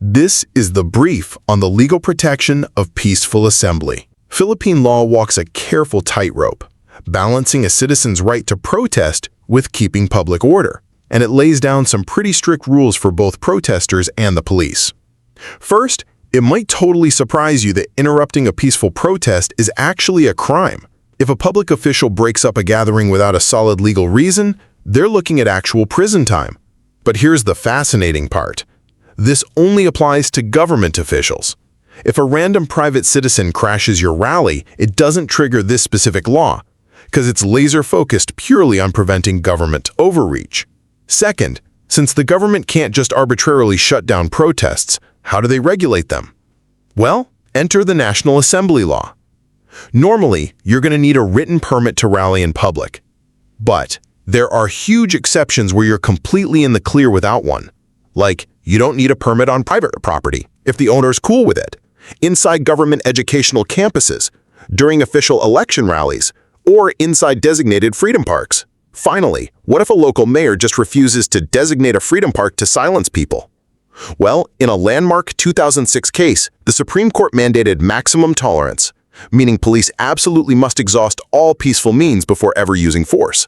This is the brief on the legal protection of peaceful assembly. Philippine law walks a careful tightrope, balancing a citizen's right to protest with keeping public order, and it lays down some pretty strict rules for both protesters and the police. First, it might totally surprise you that interrupting a peaceful protest is actually a crime. If a public official breaks up a gathering without a solid legal reason, they're looking at actual prison time. But here's the fascinating part. This only applies to government officials. If a random private citizen crashes your rally, it doesn't trigger this specific law, because it's laser-focused purely on preventing government overreach. Second, since the government can't just arbitrarily shut down protests, how do they regulate them? Well, enter the National Assembly law. Normally, you're going to need a written permit to rally in public. But there are huge exceptions where you're completely in the clear without one. Like, you don't need a permit on private property if the owner's cool with it, inside government educational campuses, during official election rallies, or inside designated freedom parks. Finally, what if a local mayor just refuses to designate a freedom park to silence people? Well, in a landmark 2006 case, the Supreme Court mandated maximum tolerance, meaning police absolutely must exhaust all peaceful means before ever using force.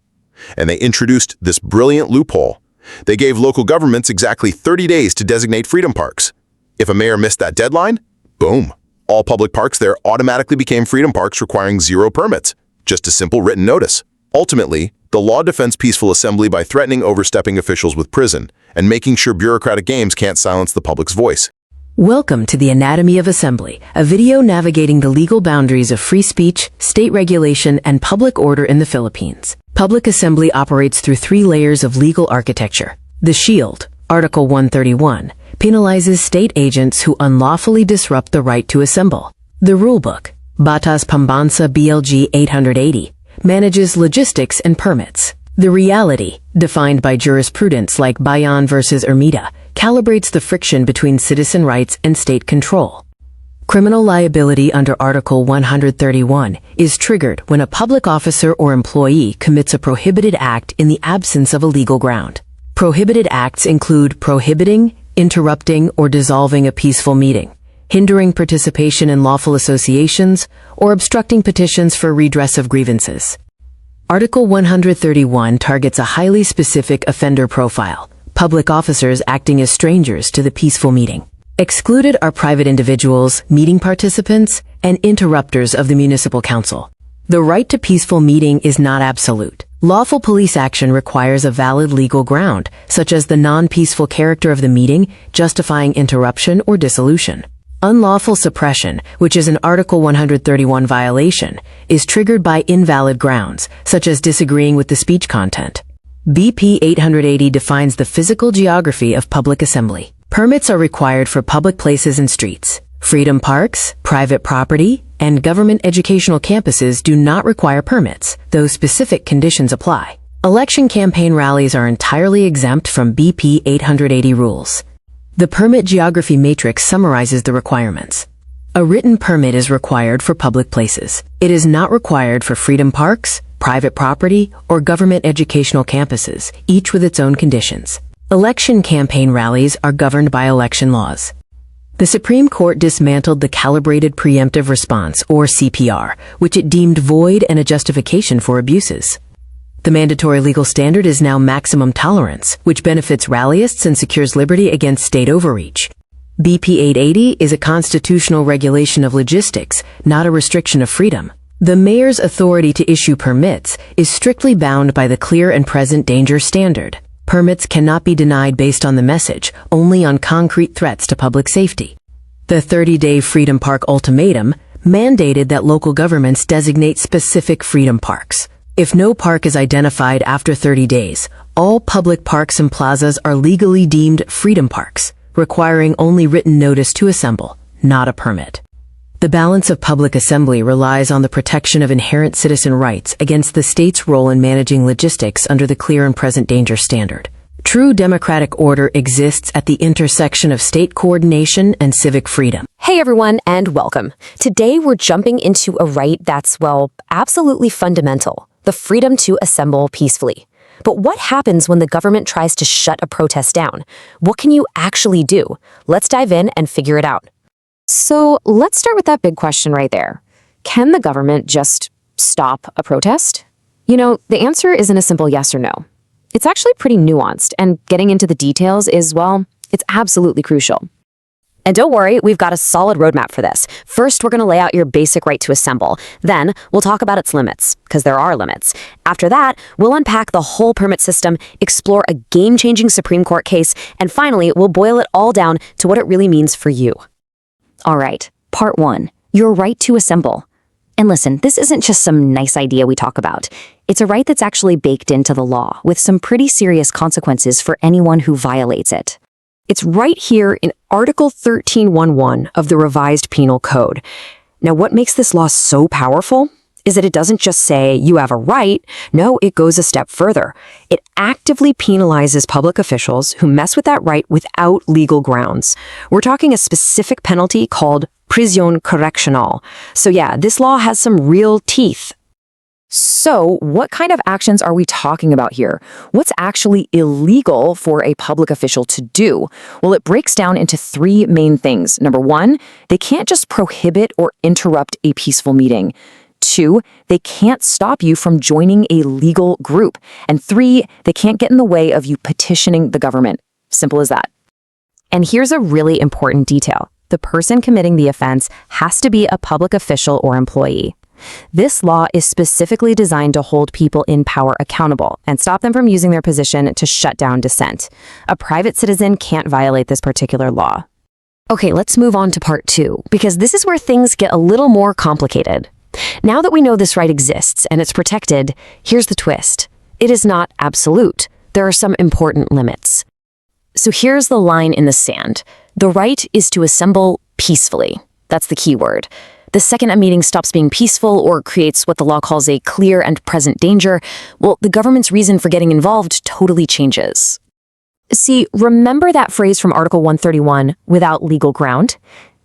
And they introduced this brilliant loophole. They gave local governments exactly 30 days to designate freedom parks. If a mayor missed that deadline, boom, all public parks there automatically became freedom parks requiring zero permits, just a simple written notice. Ultimately, the law defends peaceful assembly by threatening overstepping officials with prison and making sure bureaucratic games can't silence the public's voice. Welcome to the Anatomy of Assembly, a video navigating the legal boundaries of free speech, state regulation, and public order in the Philippines. Public assembly operates through three layers of legal architecture. The Shield, Article 131, penalizes state agents who unlawfully disrupt the right to assemble. The Rulebook, Batas Pambansa BLG 880, manages logistics and permits. The Reality, defined by jurisprudence like Bayan versus Ermita, calibrates the friction between citizen rights and state control. Criminal liability under Article 131 is triggered when a public officer or employee commits a prohibited act in the absence of a legal ground. Prohibited acts include prohibiting, interrupting, or dissolving a peaceful meeting, hindering participation in lawful associations, or obstructing petitions for redress of grievances. Article 131 targets a highly specific offender profile, public officers acting as strangers to the peaceful meeting. Excluded are private individuals, meeting participants, and interrupters of the municipal council. The right to peaceful meeting is not absolute. Lawful police action requires a valid legal ground, such as the non-peaceful character of the meeting, justifying interruption or dissolution. Unlawful suppression, which is an Article 131 violation, is triggered by invalid grounds, such as disagreeing with the speech content. BP 880 defines the physical geography of public assembly. Permits are required for public places and streets. Freedom parks, private property, and government educational campuses do not require permits, though specific conditions apply. Election campaign rallies are entirely exempt from BP 880 rules. The permit geography matrix summarizes the requirements. A written permit is required for public places. It is not required for freedom parks, private property, or government educational campuses, each with its own conditions. Election campaign rallies are governed by election laws. The Supreme Court dismantled the Calibrated Preemptive Response, or CPR, which it deemed void and a justification for abuses. The mandatory legal standard is now maximum tolerance, which benefits rallyists and secures liberty against state overreach. BP 880 is a constitutional regulation of logistics, not a restriction of freedom. The mayor's authority to issue permits is strictly bound by the clear and present danger standard. Permits cannot be denied based on the message, only on concrete threats to public safety. The 30-day Freedom Park Ultimatum mandated that local governments designate specific freedom parks. If no park is identified after 30 days, all public parks and plazas are legally deemed freedom parks, requiring only written notice to assemble, not a permit. The balance of public assembly relies on the protection of inherent citizen rights against the state's role in managing logistics under the clear and present danger standard. True democratic order exists at the intersection of state coordination and civic freedom. Hey everyone, and welcome. Today we're jumping into a right that's, well, absolutely fundamental: the freedom to assemble peacefully. But what happens when the government tries to shut a protest down? What can you actually do? Let's dive in and figure it out. So let's start with that big question right there. Can the government just stop a protest? You know, the answer isn't a simple yes or no. It's actually pretty nuanced, and getting into the details is, well, it's absolutely crucial. And don't worry, we've got a solid roadmap for this. First, we're going to lay out your basic right to assemble. Then, we'll talk about its limits, because there are limits. After that, we'll unpack the whole permit system, explore a game-changing Supreme Court case, and finally, we'll boil it all down to what it really means for you. All right, part 1, your right to assemble. And listen, this isn't just some nice idea we talk about. It's a right that's actually baked into the law, with some pretty serious consequences for anyone who violates it. It's right here in Article 1311 of the Revised Penal Code. Now, what makes this law so powerful is that it doesn't just say you have a right. No, it goes a step further. It actively penalizes public officials who mess with that right without legal grounds. We're talking a specific penalty called prison correctional. So yeah, this law has some real teeth. So, what kind of actions are we talking about here? What's actually illegal for a public official to do? Well, it breaks down into 3 main things. Number 1, they can't just prohibit or interrupt a peaceful meeting. 2, they can't stop you from joining a legal group. And 3, they can't get in the way of you petitioning the government. Simple as that. And here's a really important detail. The person committing the offense has to be a public official or employee. This law is specifically designed to hold people in power accountable and stop them from using their position to shut down dissent. A private citizen can't violate this particular law. Okay, let's move on to part 2, because this is where things get a little more complicated. Now that we know this right exists and it's protected, here's the twist. It is not absolute. There are some important limits. So here's the line in the sand. The right is to assemble peacefully. That's the key word. The second a meeting stops being peaceful or creates what the law calls a clear and present danger, well, the government's reason for getting involved totally changes. See, remember that phrase from Article 131, without legal ground?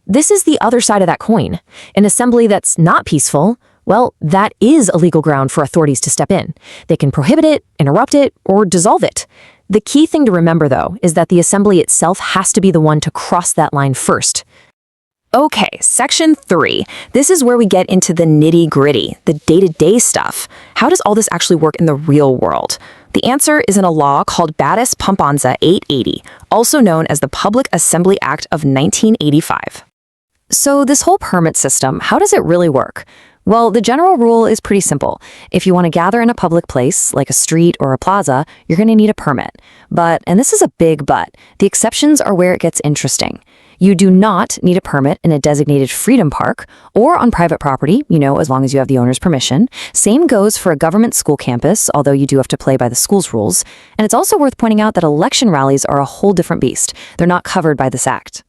This is the other side of that coin. An assembly that's not peaceful, well, that is a legal ground for authorities to step in. They can prohibit it, interrupt it, or dissolve it. The key thing to remember, though, is that the assembly itself has to be the one to cross that line first. Okay, Section 3. This is where we get into the nitty-gritty, the day-to-day stuff. How does all this actually work in the real world? The answer is in a law called Batis Pompanza 880, also known as the Public Assembly Act of 1985. So this whole permit system, how does it really work? Well, the general rule is pretty simple. If you want to gather in a public place, like a street or a plaza, you're going to need a permit. But, and this is a big but, the exceptions are where it gets interesting. You do not need a permit in a designated freedom park or on private property, as long as you have the owner's permission. Same goes for a government school campus, although you do have to play by the school's rules. And it's also worth pointing out that election rallies are a whole different beast. They're not covered by this act.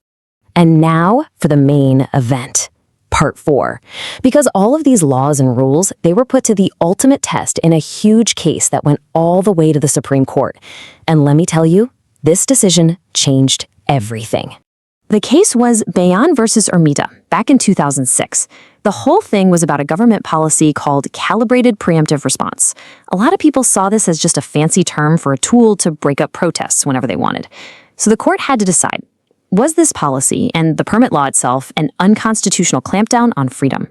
And now for the main event. Part 4. Because all of these laws and rules, they were put to the ultimate test in a huge case that went all the way to the Supreme Court. And let me tell you, this decision changed everything. The case was Bayan versus Ermita back in 2006. The whole thing was about a government policy called calibrated preemptive response. A lot of people saw this as just a fancy term for a tool to break up protests whenever they wanted. So the court had to decide, was this policy and the permit law itself an unconstitutional clampdown on freedom?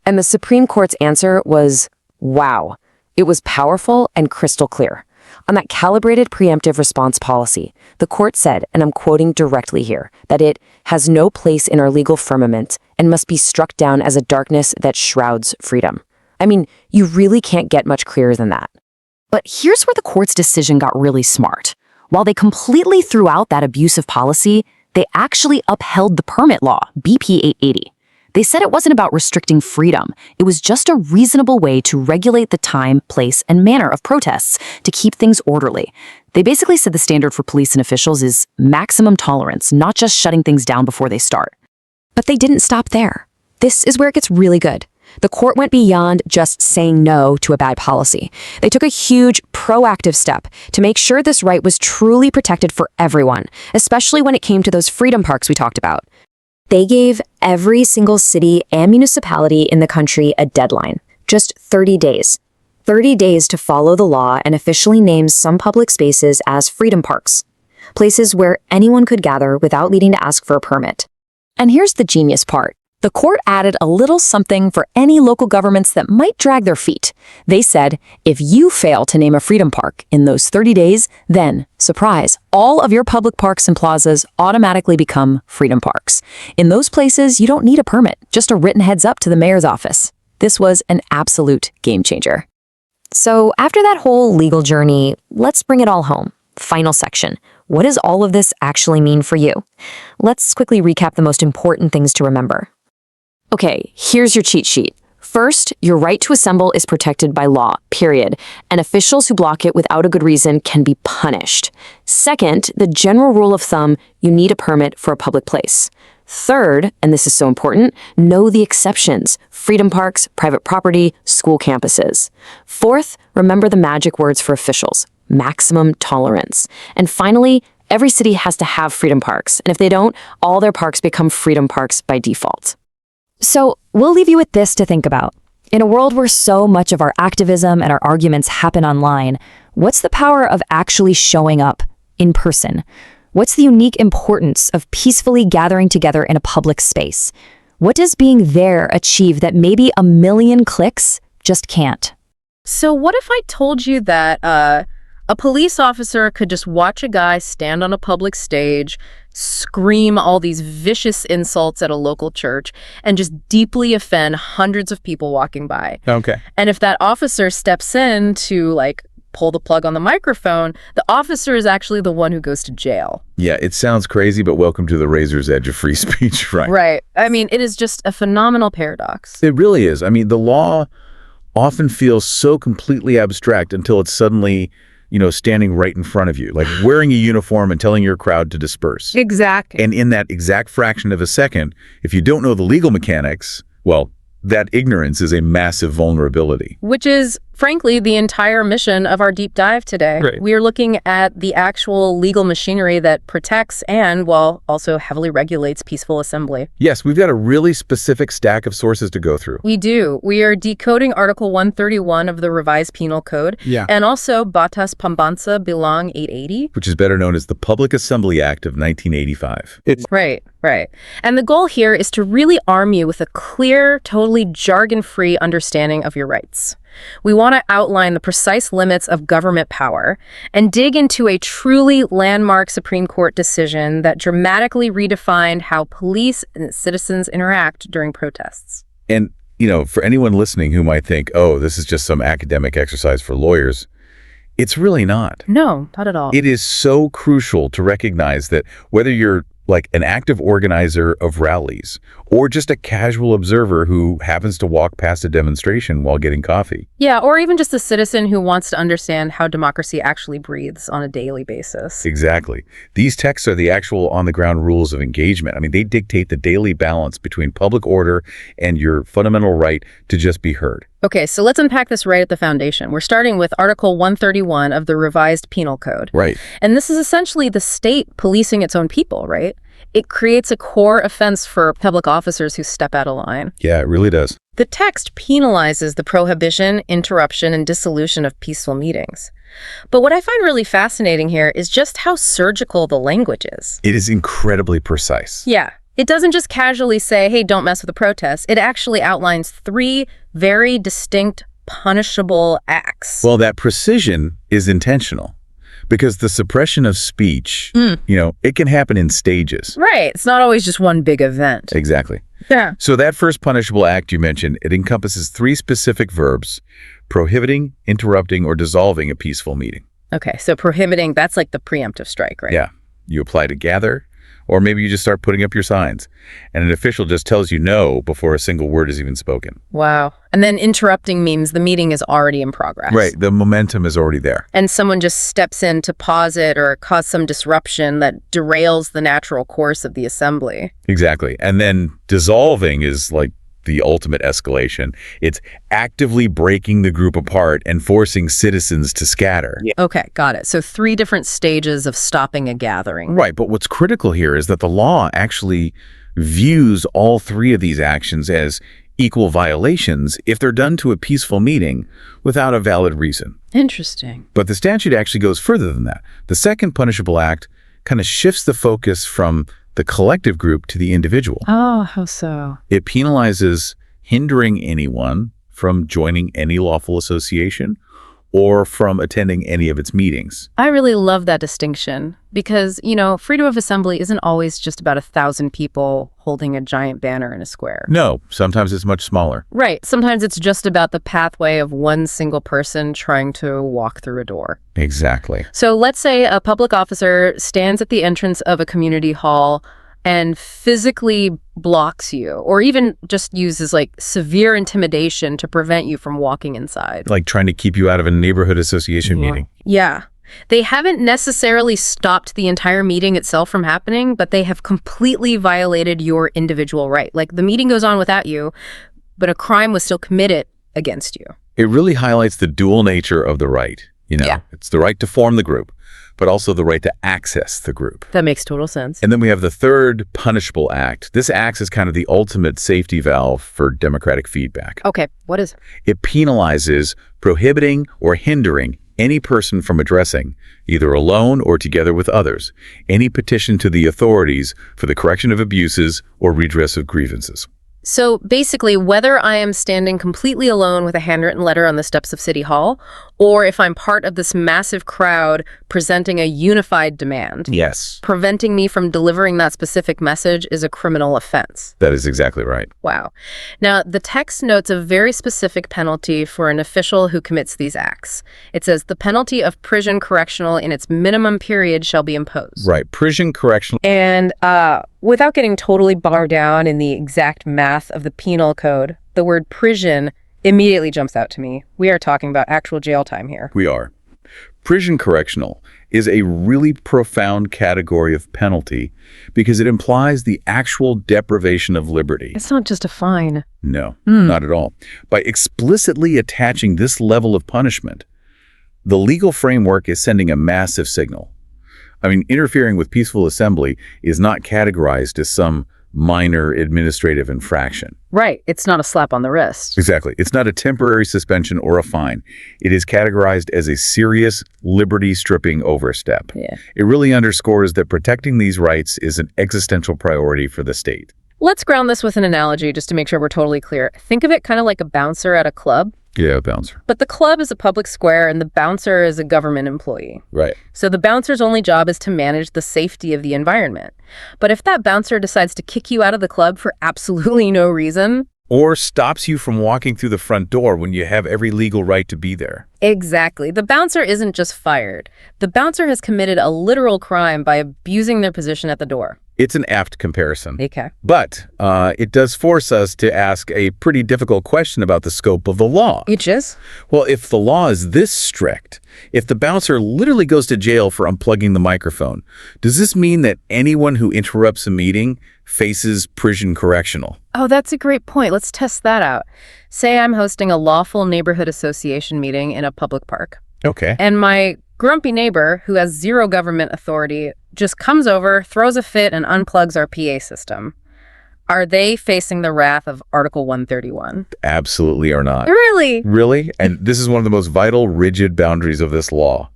And the Supreme Court's answer was, wow. It was powerful and crystal clear. On that calibrated preemptive response policy, the court said, and I'm quoting directly here, that it has no place in our legal firmament and must be struck down as a darkness that shrouds freedom. I mean, you really can't get much clearer than that. But here's where the court's decision got really smart. While they completely threw out that abusive policy, they actually upheld the permit law, BP 880. They said it wasn't about restricting freedom. It was just a reasonable way to regulate the time, place, and manner of protests to keep things orderly. They basically said the standard for police and officials is maximum tolerance, not just shutting things down before they start. But they didn't stop there. This is where it gets really good. The court went beyond just saying no to a bad policy. They took a huge, proactive step to make sure this right was truly protected for everyone, especially when it came to those freedom parks we talked about. They gave every single city and municipality in the country a deadline, just 30 days. 30 days to follow the law and officially names some public spaces as freedom parks, places where anyone could gather without needing to ask for a permit. And here's the genius part. The court added a little something for any local governments that might drag their feet. They said, if you fail to name a freedom park in those 30 days, then, surprise, all of your public parks and plazas automatically become freedom parks. In those places, you don't need a permit, just a written heads up to the mayor's office. This was an absolute game changer. So after that whole legal journey, let's bring it all home. Final section. What does all of this actually mean for you? Let's quickly recap the most important things to remember. Okay, here's your cheat sheet. First, your right to assemble is protected by law, period, and officials who block it without a good reason can be punished. Second, the general rule of thumb, you need a permit for a public place. Third, and this is so important, know the exceptions: freedom parks, private property, school campuses. Fourth, remember the magic words for officials: maximum tolerance. And finally, every city has to have freedom parks, and if they don't, all their parks become freedom parks by default. So we'll leave you with this to think about. In a world where so much of our activism and our arguments happen online, what's the power of actually showing up in person? What's the unique importance of peacefully gathering together in a public space? What does being there achieve that maybe a million clicks just can't? So what if I told you that a police officer could just watch a guy stand on a public stage, scream all these vicious insults at a local church, and just deeply offend hundreds of people walking by? Okay. And if that officer steps in to, pull the plug on the microphone, the officer is actually the one who goes to jail. Yeah, it sounds crazy, but welcome to the razor's edge of free speech, right? Right. I mean, it is just a phenomenal paradox. It really is. I mean, the law often feels so completely abstract until it's suddenly, standing right in front of you, like wearing a uniform and telling your crowd to disperse. Exactly. And in that exact fraction of a second, if you don't know the legal mechanics, well, that ignorance is a massive vulnerability. Which is, frankly, the entire mission of our deep dive today. Right. We are looking at the actual legal machinery that protects and, well, also heavily regulates peaceful assembly. Yes, we've got a really specific stack of sources to go through. We do. We are decoding Article 131 of the Revised Penal Code. Yeah. And also Batas Pambansa Bilang 880. Which is better known as the Public Assembly Act of 1985. Right. And the goal here is to really arm you with a clear, totally jargon-free understanding of your rights. We want to outline the precise limits of government power and dig into a truly landmark Supreme Court decision that dramatically redefined how police and citizens interact during protests. And, for anyone listening who might think, oh, this is just some academic exercise for lawyers, it's really not. No, not at all. It is so crucial to recognize that whether you're like an active organizer of rallies or just a casual observer who happens to walk past a demonstration while getting coffee. Yeah, or even just a citizen who wants to understand how democracy actually breathes on a daily basis. Exactly. These texts are the actual on-the-ground rules of engagement. I mean, they dictate the daily balance between public order and your fundamental right to just be heard. Okay, so let's unpack this right at the foundation. We're starting with Article 131 of the Revised Penal Code. Right. And this is essentially the state policing its own people, right? It creates a core offense for public officers who step out of line. Yeah, it really does. The text penalizes the prohibition, interruption, and dissolution of peaceful meetings. But what I find really fascinating here is just how surgical the language is. It is incredibly precise. Yeah. It doesn't just casually say, hey, don't mess with the protest. It actually outlines 3 very distinct, punishable acts. Well, that precision is intentional because the suppression of speech, it can happen in stages. Right. It's not always just one big event. Exactly. Yeah. So that first punishable act you mentioned, it encompasses 3 specific verbs: prohibiting, interrupting, or dissolving a peaceful meeting. Okay, so prohibiting, that's like the preemptive strike, right? Yeah. You apply to gather, or maybe you just start putting up your signs, and an official just tells you no before a single word is even spoken. Wow. And then interrupting means the meeting is already in progress. Right. The momentum is already there. And someone just steps in to pause it or cause some disruption that derails the natural course of the assembly. Exactly. And then dissolving is like the ultimate escalation. It's actively breaking the group apart and forcing citizens to scatter. Yeah. Okay, got it. So 3 different stages of stopping a gathering. Right, but what's critical here is that the law actually views all 3 of these actions as equal violations if they're done to a peaceful meeting without a valid reason. Interesting. But the statute actually goes further than that. The second punishable act kind of shifts the focus from the collective group to the individual. Oh, how so? It penalizes hindering anyone from joining any lawful association or from attending any of its meetings. I really love that distinction because, freedom of assembly isn't always just about 1,000 people holding a giant banner in a square. No, sometimes it's much smaller. Right. Sometimes it's just about the pathway of one single person trying to walk through a door. Exactly. So let's say a public officer stands at the entrance of a community hall and physically blocks you, or even just uses severe intimidation to prevent you from walking inside. Like trying to keep you out of a neighborhood association meeting. Yeah. They haven't necessarily stopped the entire meeting itself from happening, but they have completely violated your individual right. The meeting goes on without you, but a crime was still committed against you. It really highlights the dual nature of the right. Yeah. It's the right to form the group, but also the right to access the group. That makes total sense. And then we have the third punishable act. This acts as kind of the ultimate safety valve for democratic feedback. Okay, what is it? It penalizes prohibiting or hindering any person from addressing, either alone or together with others, any petition to the authorities for the correction of abuses or redress of grievances. So basically, whether I am standing completely alone with a handwritten letter on the steps of City Hall, or if I'm part of this massive crowd presenting a unified demand, Yes, preventing me from delivering that specific message is a criminal offense. that is exactly right. Wow. Now, the text notes a very specific penalty for an official who commits these acts. It says the penalty of prison correctional in its minimum period shall be imposed. Right, prison correctional. And without getting totally bogged down in the exact math of the penal code, the word prison immediately jumps out to me. We are talking about actual jail time here. We are. Prison correctional is a really profound category of penalty because it implies the actual deprivation of liberty. It's not just a fine. No, not at all. By explicitly attaching this level of punishment, the legal framework is sending a massive signal. I mean, interfering with peaceful assembly is not categorized as some minor administrative infraction. Right. It's not a slap on the wrist. Exactly. It's not a temporary suspension or a fine. It is categorized as a serious liberty-stripping overstep. Yeah. It really underscores that protecting these rights is an existential priority for the state. Let's ground this with an analogy just to make sure we're totally clear. Think of it kind of like a bouncer at a club. Yeah, bouncer. But the club is a public square and the bouncer is a government employee. Right. So the bouncer's only job is to manage the safety of the environment. But if that bouncer decides to kick you out of the club for absolutely no reason... Or stops you from walking through the front door when you have every legal right to be there. Exactly. The bouncer isn't just fired. The bouncer has committed a literal crime by abusing their position at the door. It's an apt comparison. Okay. But it does force us to ask a pretty difficult question about the scope of the law. Which is? Well, if the law is this strict, if the bouncer literally goes to jail for unplugging the microphone, does this mean that anyone who interrupts a meeting faces prison correctional? Oh, that's a great point. Let's test that out. Say I'm hosting a lawful neighborhood association meeting in a public park. Okay. And my grumpy neighbor, who has zero government authority, just comes over, throws a fit, and unplugs our PA system. Are they facing the wrath of Article 131? Absolutely are not. Really? Really? And this is one of the most vital, rigid boundaries of this law.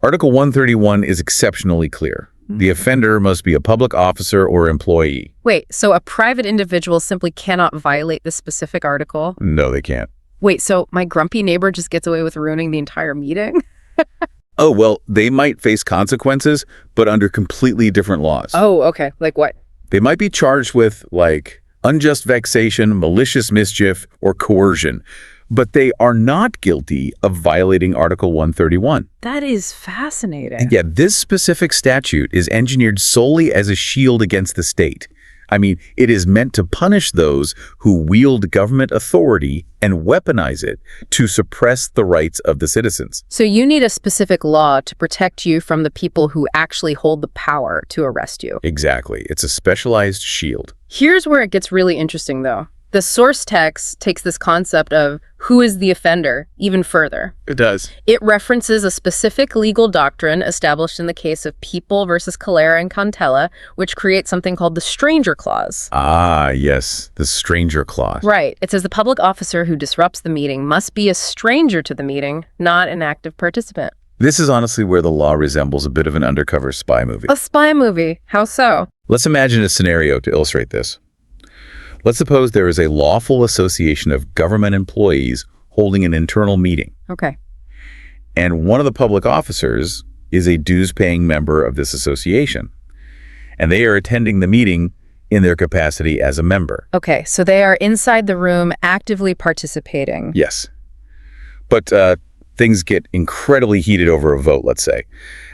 Article 131 is exceptionally clear. The offender must be a public officer or employee. Wait, so a private individual simply cannot violate this specific article? No, they can't. Wait, so my grumpy neighbor just gets away with ruining the entire meeting? Oh, well, they might face consequences, but under completely different laws. Oh, okay. Like what? They might be charged with, unjust vexation, malicious mischief, or coercion, but they are not guilty of violating Article 131. That is fascinating. And yet, this specific statute is engineered solely as a shield against the state. I mean, it is meant to punish those who wield government authority and weaponize it to suppress the rights of the citizens. So you need a specific law to protect you from the people who actually hold the power to arrest you. Exactly. It's a specialized shield. Here's where it gets really interesting, though. The source text takes this concept of who is the offender even further. It does. It references a specific legal doctrine established in the case of People versus Calera and Contella, which creates something called the stranger clause. Ah, yes, the stranger clause. Right. It says the public officer who disrupts the meeting must be a stranger to the meeting, not an active participant. This is honestly where the law resembles a bit of an undercover spy movie. A spy movie. How so? Let's imagine a scenario to illustrate this. Let's suppose there is a lawful association of government employees holding an internal meeting, Okay. and one of the public officers is a dues-paying member of this association, and they are attending the meeting in their capacity as a member. Okay, so they are inside the room actively participating. Yes. But things get incredibly heated over a vote, let's say.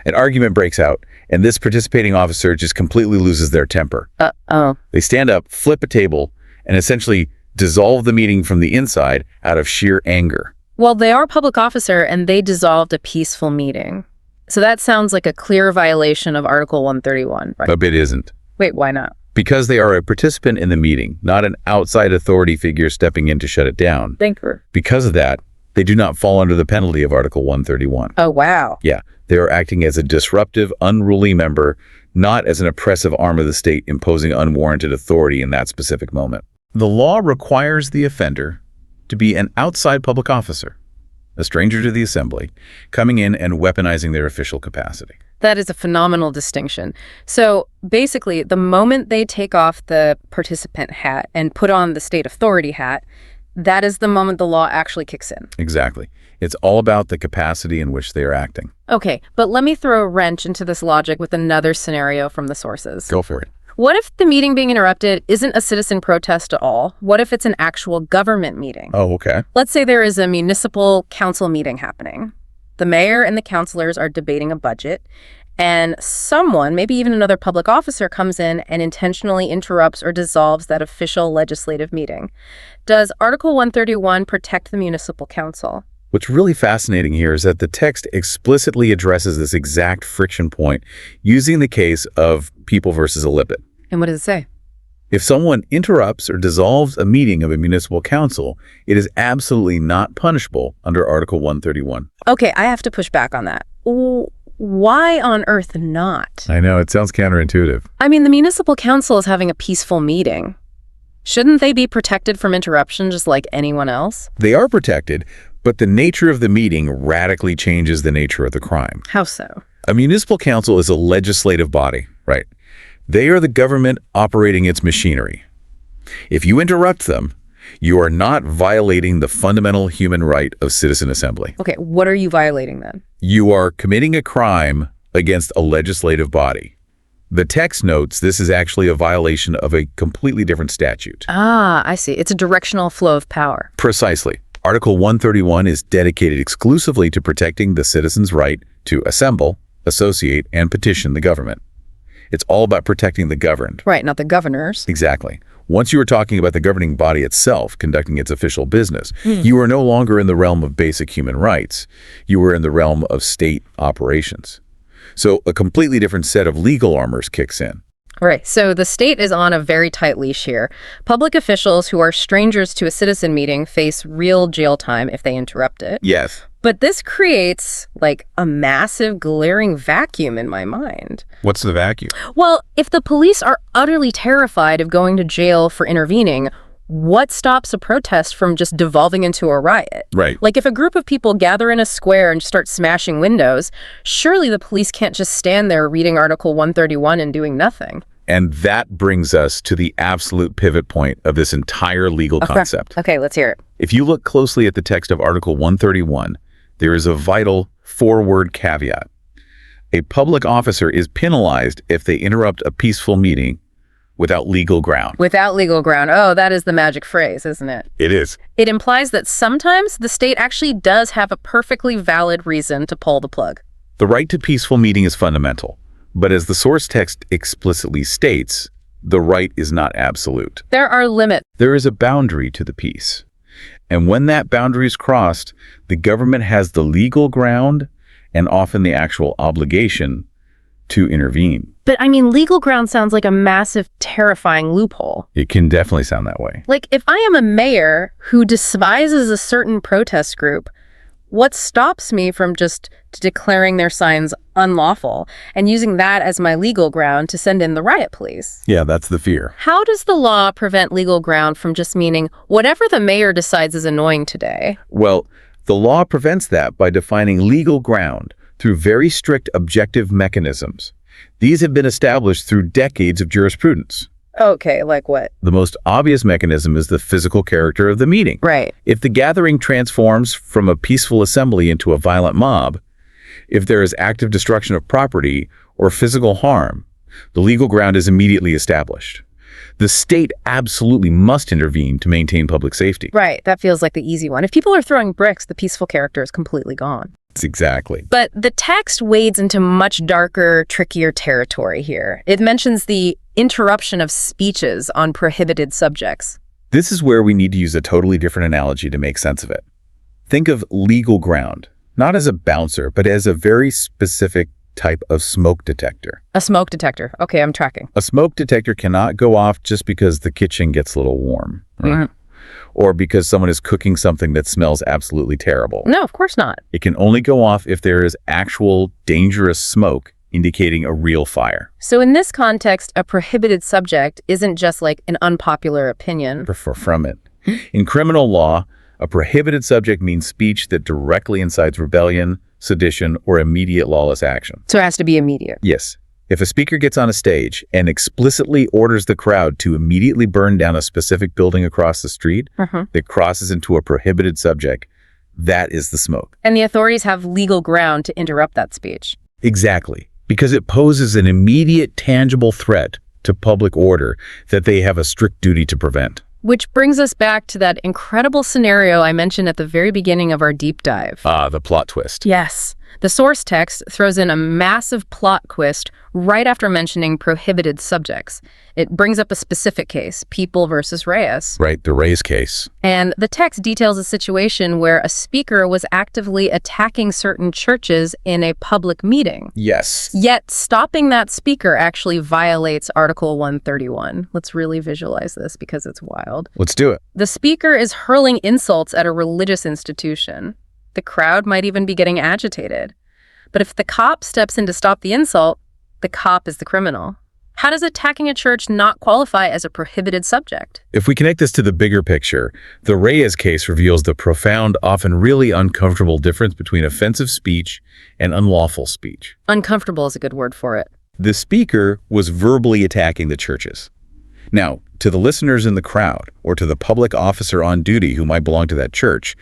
An argument breaks out, and this participating officer just completely loses their temper. Uh-oh. They stand up, flip a table, and essentially dissolve the meeting from the inside out of sheer anger. Well, they are a public officer and they dissolved a peaceful meeting. So that sounds like a clear violation of Article 131. Right? But it isn't. Wait, why not? Because they are a participant in the meeting, not an outside authority figure stepping in to shut it down. Because of that, they do not fall under the penalty of Article 131. Oh, wow. Yeah, they are acting as a disruptive, unruly member, not as an oppressive arm of the state imposing unwarranted authority in that specific moment. The law requires the offender to be an outside public officer, a stranger to the assembly, coming in and weaponizing their official capacity. That is a phenomenal distinction. So basically, the moment they take off the participant hat and put on the state authority hat, that is the moment the law actually kicks in. Exactly. It's all about the capacity in which they are acting. Okay, but let me throw a wrench into this logic with another scenario from the sources. Go for it. What if the meeting being interrupted isn't a citizen protest at all? What if it's an actual government meeting? Oh, okay. Let's say there is a municipal council meeting happening. The mayor and the councilors are debating a budget, and someone, maybe even another public officer, comes in and intentionally interrupts or dissolves that official legislative meeting. Does Article 131 protect the municipal council? What's really fascinating here is that the text explicitly addresses this exact friction point using the case of People versus Lippitt. And what does it say? If someone interrupts or dissolves a meeting of a municipal council, it is absolutely not punishable under Article 131. Okay, I have to push back on that. Why on earth not? I know, it sounds counterintuitive. I mean, the municipal council is having a peaceful meeting. Shouldn't they be protected from interruption just like anyone else? They are protected, but the nature of the meeting radically changes the nature of the crime. How so? A municipal council is a legislative body, right? They are the government operating its machinery. If you interrupt them, you are not violating the fundamental human right of citizen assembly. Okay, what are you violating then? You are committing a crime against a legislative body. The text notes this is actually a violation of a completely different statute. Ah, I see. It's a directional flow of power. Precisely. Article 131 is dedicated exclusively to protecting the citizen's right to assemble, associate, and petition the government. It's all about protecting the governed. Right, not the governors. Exactly. Once you are talking about the governing body itself conducting its official business, you are no longer in the realm of basic human rights. You are in the realm of state operations. So a completely different set of legal armors kicks in. Right, so the state is on a very tight leash here. Public officials who are strangers to a citizen meeting face real jail time if they interrupt it. Yes. But this creates, like, a massive glaring vacuum in my mind. What's the vacuum? Well, if the police are utterly terrified of going to jail for intervening, what stops a protest from just devolving into a riot? Right. Like, if a group of people gather in a square and start smashing windows, surely the police can't just stand there reading Article 131 and doing nothing. And that brings us to the absolute pivot point of this entire legal concept. Okay, let's hear it. If you look closely at the text of Article 131, there is a vital four-word caveat. A public officer is penalized if they interrupt a peaceful meeting without legal ground. Without legal ground. Oh, that is the magic phrase, isn't it? It is. It implies that sometimes the state actually does have a perfectly valid reason to pull the plug. The right to peaceful meeting is fundamental, but as the source text explicitly states, the right is not absolute. There are limits. There is a boundary to the peace. And when that boundary is crossed, the government has the legal ground and often the actual obligation to intervene. But I mean, legal ground sounds like a massive, terrifying loophole. It can definitely sound that way. Like, if I am a mayor who despises a certain protest group, what stops me from just declaring their signs unlawful and using that as my legal ground to send in the riot police? Yeah, that's the fear. How does the law prevent legal ground from just meaning whatever the mayor decides is annoying today? Well, the law prevents that by defining legal ground through very strict objective mechanisms. These have been established through decades of jurisprudence. Okay, like what? The most obvious mechanism is the physical character of the meeting. Right. If the gathering transforms from a peaceful assembly into a violent mob, if there is active destruction of property or physical harm, the legal ground is immediately established. The state absolutely must intervene to maintain public safety. Right, that feels like the easy one. If people are throwing bricks, the peaceful character is completely gone. Exactly. But the text wades into much darker, trickier territory here. It mentions the interruption of speeches on prohibited subjects. This is where we need to use a totally different analogy to make sense of it. Think of legal ground, not as a bouncer, but as a very specific type of smoke detector. A smoke detector. Okay, I'm tracking. A smoke detector cannot go off just because the kitchen gets a little warm, right? Or because someone is cooking something that smells absolutely terrible. No, of course not. It can only go off if there is actual dangerous smoke indicating a real fire. So in this context, a prohibited subject isn't just like an unpopular opinion. From it. In criminal law, a prohibited subject means speech that directly incites rebellion, sedition, or immediate lawless action. So it has to be immediate. Yes. If a speaker gets on a stage and explicitly orders the crowd to immediately burn down a specific building across the street that crosses into a prohibited subject, that is the smoke. And the authorities have legal ground to interrupt that speech. Exactly. Because it poses an immediate, tangible threat to public order that they have a strict duty to prevent. Which brings us back to that incredible scenario I mentioned at the very beginning of our deep dive. The plot twist. Yes. The source text throws in a massive plot twist right after mentioning prohibited subjects. It brings up a specific case, People versus Reyes. Right, the Reyes case. And the text details a situation where a speaker was actively attacking certain churches in a public meeting. Yes. Yet stopping that speaker actually violates Article 131. Let's really visualize this because it's wild. Let's do it. The speaker is hurling insults at a religious institution. The crowd might even be getting agitated. But if the cop steps in to stop the insult, the cop is the criminal. How does attacking a church not qualify as a prohibited subject? If we connect this to the bigger picture, the Reyes case reveals the profound, often really uncomfortable difference between offensive speech and unlawful speech. Uncomfortable is a good word for it. The speaker was verbally attacking the churches. Now, to the listeners in the crowd, or to the public officer on duty who might belong to that church,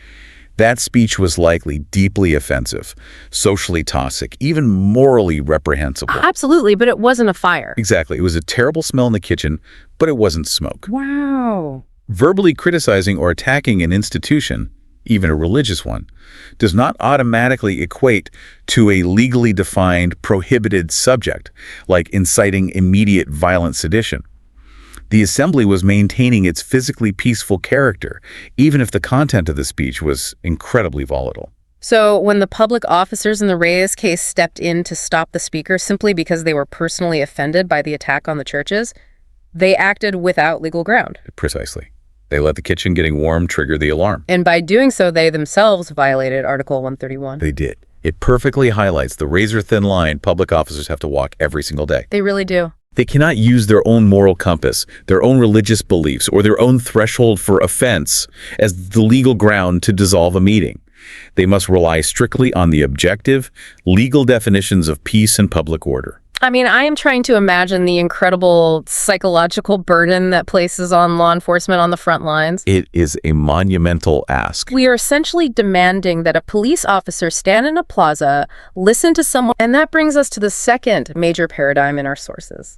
that speech was likely deeply offensive, socially toxic, even morally reprehensible. Absolutely, but it wasn't a fire. Exactly. It was a terrible smell in the kitchen, but it wasn't smoke. Wow. Verbally criticizing or attacking an institution, even a religious one, does not automatically equate to a legally defined prohibited subject, like inciting immediate violent sedition. The assembly was maintaining its physically peaceful character, even if the content of the speech was incredibly volatile. So when the public officers in the Reyes case stepped in to stop the speaker simply because they were personally offended by the attack on the churches, they acted without legal ground. Precisely. They let the kitchen getting warm trigger the alarm. And by doing so, they themselves violated Article 131. They did. It perfectly highlights the razor-thin line public officers have to walk every single day. They really do. They cannot use their own moral compass, their own religious beliefs, or their own threshold for offense as the legal ground to dissolve a meeting. They must rely strictly on the objective, legal definitions of peace and public order. I mean, I am trying to imagine the incredible psychological burden that places on law enforcement on the front lines. It is a monumental ask. We are essentially demanding that a police officer stand in a plaza, listen to someone, and that brings us to the second major paradigm in our sources.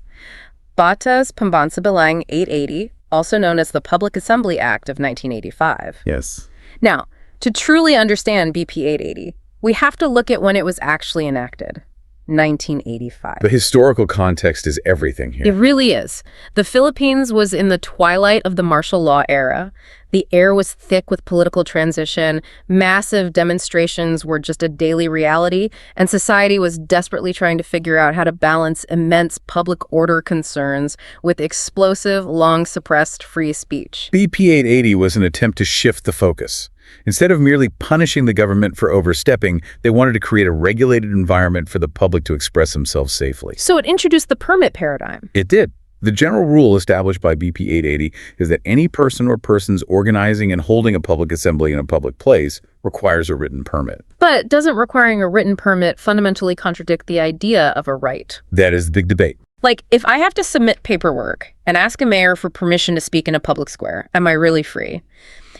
Batas Pembansa-Bilang 880, also known as the Public Assembly Act of 1985. Yes. Now, to truly understand BP 880, we have to look at when it was actually enacted. 1985. The historical context is everything here. It really is. The Philippines was in the twilight of the martial law era. The air was thick with political transition. Massive demonstrations were just a daily reality, and society was desperately trying to figure out how to balance immense public order concerns with explosive, long-suppressed free speech. BP 880 was an attempt to shift the focus. Instead of merely punishing the government for overstepping, they wanted to create a regulated environment for the public to express themselves safely. So it introduced the permit paradigm. It did. The general rule established by BP 880 is that any person or persons organizing and holding a public assembly in a public place requires a written permit. But doesn't requiring a written permit fundamentally contradict the idea of a right? That is the big debate. Like, if I have to submit paperwork and ask a mayor for permission to speak in a public square, am I really free?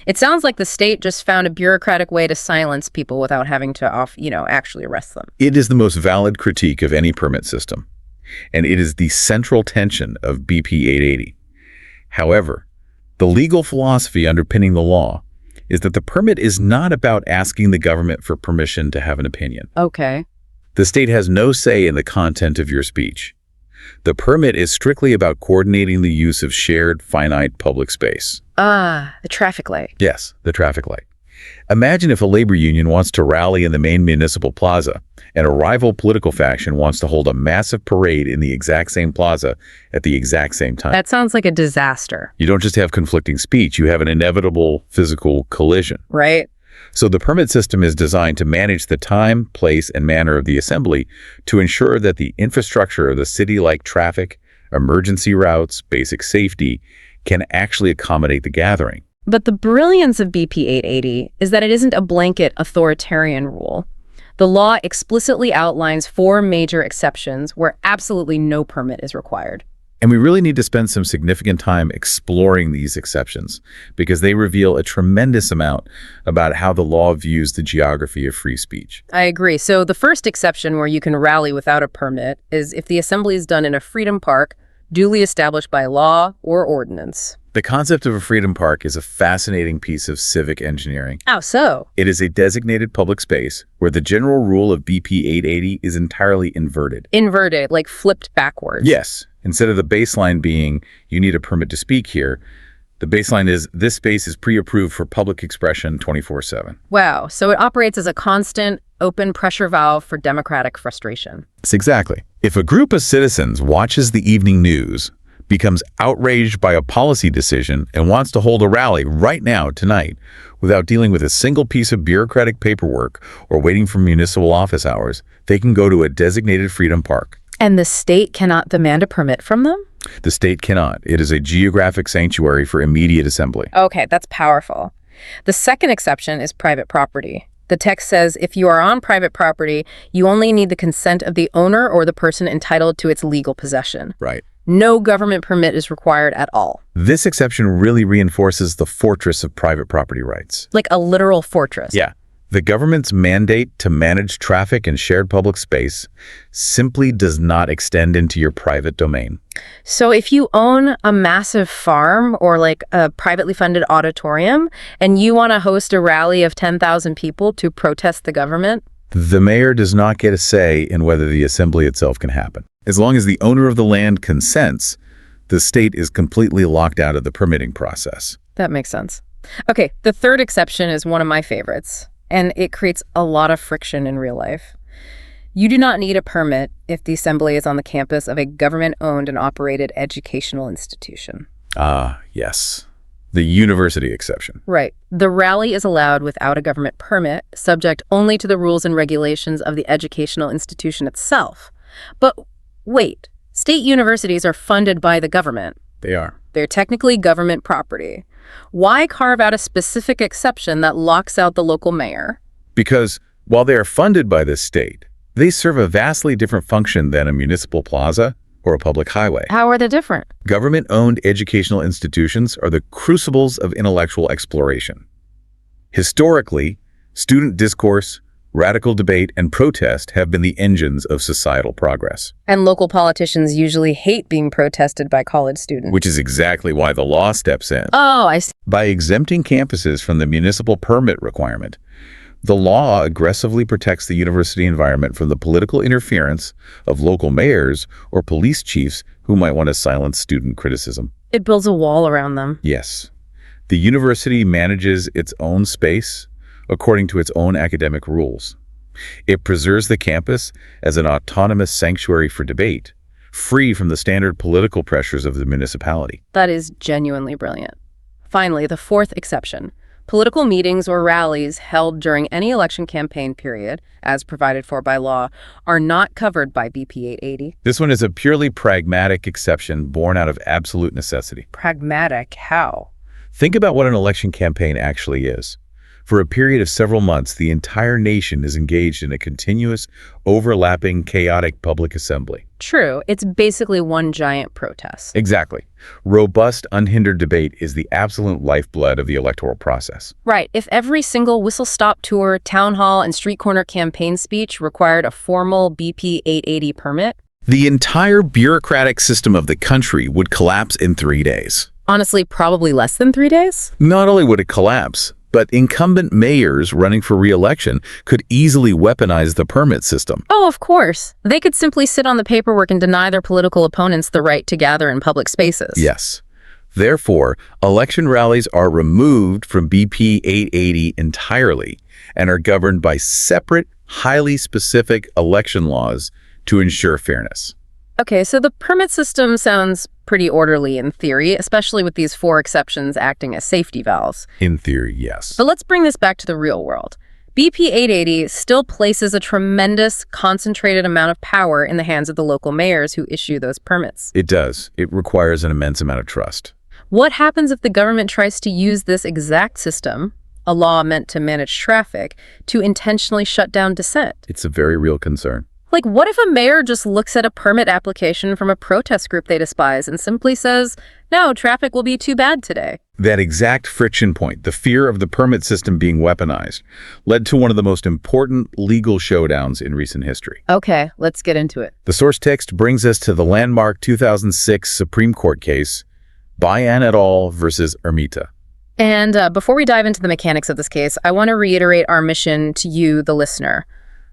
It sounds like the state just found a bureaucratic way to silence people without having to actually arrest them. It is the most valid critique of any permit system, and it is the central tension of BP 880. However, the legal philosophy underpinning the law is that the permit is not about asking the government for permission to have an opinion. Okay. The state has no say in the content of your speech. The permit is strictly about coordinating the use of shared, finite public space. The traffic light. Yes, the traffic light. Imagine if a labor union wants to rally in the main municipal plaza, and a rival political faction wants to hold a massive parade in the exact same plaza at the exact same time. That sounds like a disaster. You don't just have conflicting speech, you have an inevitable physical collision. Right? So the permit system is designed to manage the time, place, and manner of the assembly to ensure that the infrastructure of the city, like traffic, emergency routes, basic safety, can actually accommodate the gathering. But the brilliance of BP 880 is that it isn't a blanket authoritarian rule. The law explicitly outlines 4 major exceptions where absolutely no permit is required. And we really need to spend some significant time exploring these exceptions because they reveal a tremendous amount about how the law views the geography of free speech. I agree. So the first exception where you can rally without a permit is if the assembly is done in a freedom park duly established by law or ordinance. The concept of a freedom park is a fascinating piece of civic engineering. How so? It is a designated public space where the general rule of BP 880 is entirely inverted. Inverted, like flipped backwards. Yes. Instead of the baseline being, you need a permit to speak here, the baseline is, this space is pre-approved for public expression 24/7. Wow. So it operates as a constant, open pressure valve for democratic frustration. Yes, exactly. If a group of citizens watches the evening news, becomes outraged by a policy decision, and wants to hold a rally right now, tonight, without dealing with a single piece of bureaucratic paperwork or waiting for municipal office hours, they can go to a designated freedom park. And the state cannot demand a permit from them? The state cannot. It is a geographic sanctuary for immediate assembly. Okay, that's powerful. The second exception is private property. The text says if you are on private property, you only need the consent of the owner or the person entitled to its legal possession. Right. No government permit is required at all. This exception really reinforces the fortress of private property rights. Like a literal fortress. Yeah. The government's mandate to manage traffic and shared public space simply does not extend into your private domain. So if you own a massive farm or like a privately funded auditorium and you want to host a rally of 10,000 people to protest the government, the mayor does not get a say in whether the assembly itself can happen. As long as the owner of the land consents, the state is completely locked out of the permitting process. that makes sense. Okay, the third exception is one of my favorites, and it creates a lot of friction in real life. You do not need a permit if the assembly is on the campus of a government-owned and operated educational institution. Ah, yes. The university exception. Right. The rally is allowed without a government permit, subject only to the rules and regulations of the educational institution itself. But wait, state universities are funded by the government. They are. They're technically government property. Why carve out a specific exception that locks out the local mayor? Because while they are funded by the state, they serve a vastly different function than a municipal plaza or a public highway. How are they different? Government-owned educational institutions are the crucibles of intellectual exploration. Historically, student discourse, radical debate, and protest have been the engines of societal progress. And local politicians usually hate being protested by college students. Which is exactly why the law steps in. Oh, I see. By exempting campuses from the municipal permit requirement, The law aggressively protects the university environment from the political interference of local mayors or police chiefs who might want to silence student criticism. It builds a wall around them. Yes. The university manages its own space according to its own academic rules. It preserves the campus as an autonomous sanctuary for debate, free from the standard political pressures of the municipality. That is genuinely brilliant. Finally, the fourth exception. Political meetings or rallies held during any election campaign period, as provided for by law, are not covered by BP 880. This one is a purely pragmatic exception born out of absolute necessity. Pragmatic? How? Think about what an election campaign actually is. For a period of several months, the entire nation is engaged in a continuous, overlapping, chaotic public assembly. True. It's basically one giant protest. Exactly. Robust, unhindered debate is the absolute lifeblood of the electoral process. Right. If every single whistle-stop tour, town hall, and street corner campaign speech required a formal BP 880 permit, the entire bureaucratic system of the country would collapse in 3 days. honestly, probably less than 3 days. Not only would it collapse, but incumbent mayors running for re-election could easily weaponize the permit system. Oh, of course. They could simply sit on the paperwork and deny their political opponents the right to gather in public spaces. Yes. Therefore, election rallies are removed from BP 880 entirely and are governed by separate, highly specific election laws to ensure fairness. Okay, so the permit system sounds pretty orderly in theory, especially with these 4 exceptions acting as safety valves. In theory, yes. But let's bring this back to the real world. BP 880 still places a tremendous, concentrated amount of power in the hands of the local mayors who issue those permits. It does. It requires an immense amount of trust. What happens if the government tries to use this exact system, a law meant to manage traffic, to intentionally shut down dissent? It's a very real concern. Like, what if a mayor just looks at a permit application from a protest group they despise and simply says, no, traffic will be too bad today? That exact friction point, the fear of the permit system being weaponized, led to one of the most important legal showdowns in recent history. Okay, let's get into it. The source text brings us to the landmark 2006 Supreme Court case, Bayan et al. Versus Ermita. And before we dive into the mechanics of this case, I want to reiterate our mission to you, the listener.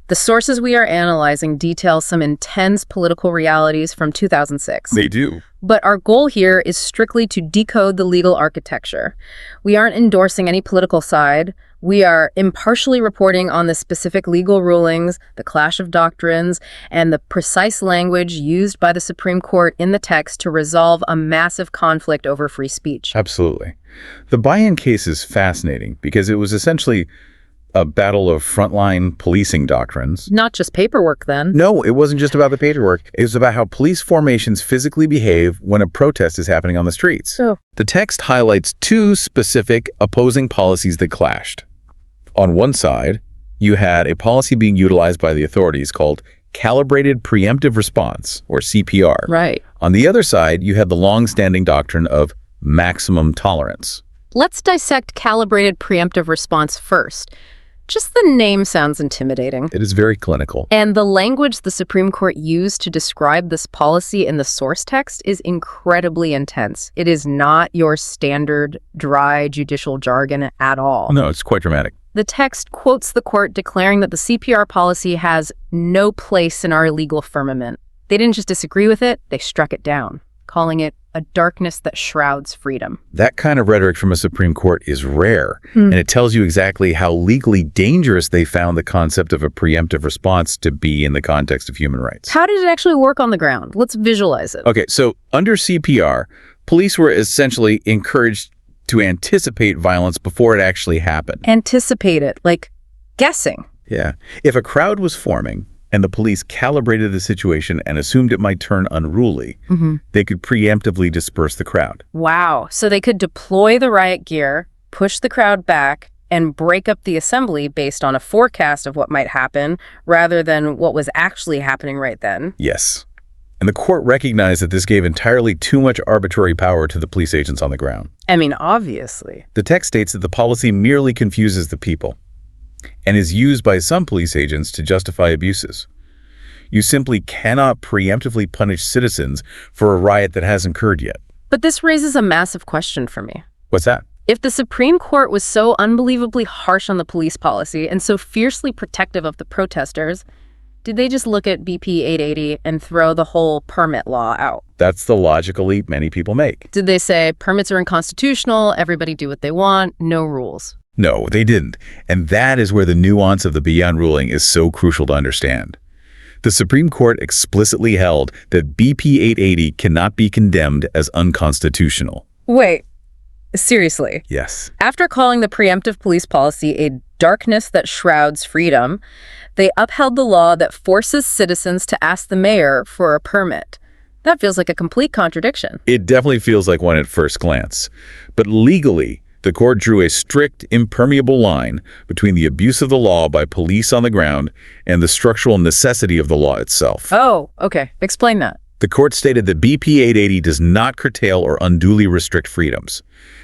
The sources we are analyzing detail some intense political realities from 2006. They do. But our goal here is strictly to decode the legal architecture. We aren't endorsing any political side. We are impartially reporting on the specific legal rulings, the clash of doctrines, and the precise language used by the Supreme Court in the text to resolve a massive conflict over free speech. Absolutely. The Bayan case is fascinating because it was essentially a battle of frontline policing doctrines. Not just paperwork, then. No, it wasn't just about the paperwork. It was about how police formations physically behave when a protest is happening on the streets. Oh. The text highlights 2 specific opposing policies that clashed. On one side, you had a policy being utilized by the authorities called calibrated preemptive response, or CPR. Right. On the other side, you had the long-standing doctrine of maximum tolerance. Let's dissect calibrated preemptive response first. Just the name sounds intimidating. It is very clinical. And the language the Supreme Court used to describe this policy in the source text is incredibly intense. It is not your standard, dry judicial jargon at all. No, it's quite dramatic. The text quotes the court declaring that the CPR policy has no place in our legal firmament. They didn't just disagree with it, they struck it down, calling it a darkness that shrouds freedom. That kind of rhetoric from a Supreme Court is rare, and it tells you exactly how legally dangerous they found the concept of a preemptive response to be in the context of human rights. How did it actually work on the ground? Let's visualize it. Okay, so under CPR, police were essentially encouraged to anticipate violence before it actually happened. Anticipate it, like guessing. Yeah. If a crowd was forming, and the police calibrated the situation and assumed it might turn unruly, they could preemptively disperse the crowd. Wow. So they could deploy the riot gear, push the crowd back, and break up the assembly based on a forecast of what might happen rather than what was actually happening right then. Yes. And the court recognized that this gave entirely too much arbitrary power to the police agents on the ground. I mean, obviously. The text states that the policy merely confuses the people and is used by some police agents to justify abuses. You simply cannot preemptively punish citizens for a riot that hasn't occurred yet. But this raises a massive question for me. What's that? If the Supreme Court was so unbelievably harsh on the police policy and so fiercely protective of the protesters, did they just look at BP 880 and throw the whole permit law out? That's the logical leap many people make. Did they say permits are unconstitutional, everybody do what they want, no rules? No, they didn't. And that is where the nuance of the Beyond ruling is so crucial to understand. The Supreme Court explicitly held that BP 880 cannot be condemned as unconstitutional. Wait, seriously? Yes. After calling the preemptive police policy a darkness that shrouds freedom, they upheld the law that forces citizens to ask the mayor for a permit. That feels like a complete contradiction. It definitely feels like one at first glance. But legally, the court drew a strict, impermeable line between the abuse of the law by police on the ground and the structural necessity of the law itself. Oh, okay. Explain that. The court stated that BP 880 does not curtail or unduly restrict freedoms.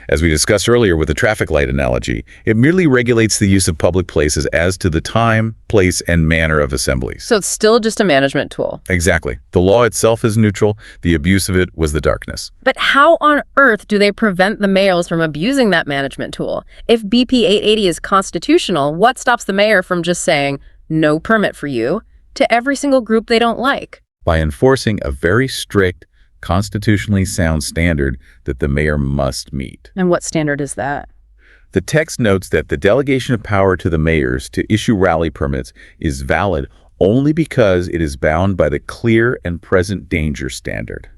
As we discussed earlier with the traffic light analogy, it merely regulates the use of public places as to the time, place, and manner of assemblies. So it's still just a management tool. Exactly. The law itself is neutral. The abuse of it was the darkness. But how on earth do they prevent the mayors from abusing that management tool? If BP 880 is constitutional, what stops the mayor from just saying, no permit for you, to every single group they don't like? By enforcing a very strict, constitutionally sound standard that the mayor must meet. And what standard is that? The text notes that the delegation of power to the mayors to issue rally permits is valid only because it is bound by the clear and present danger standard.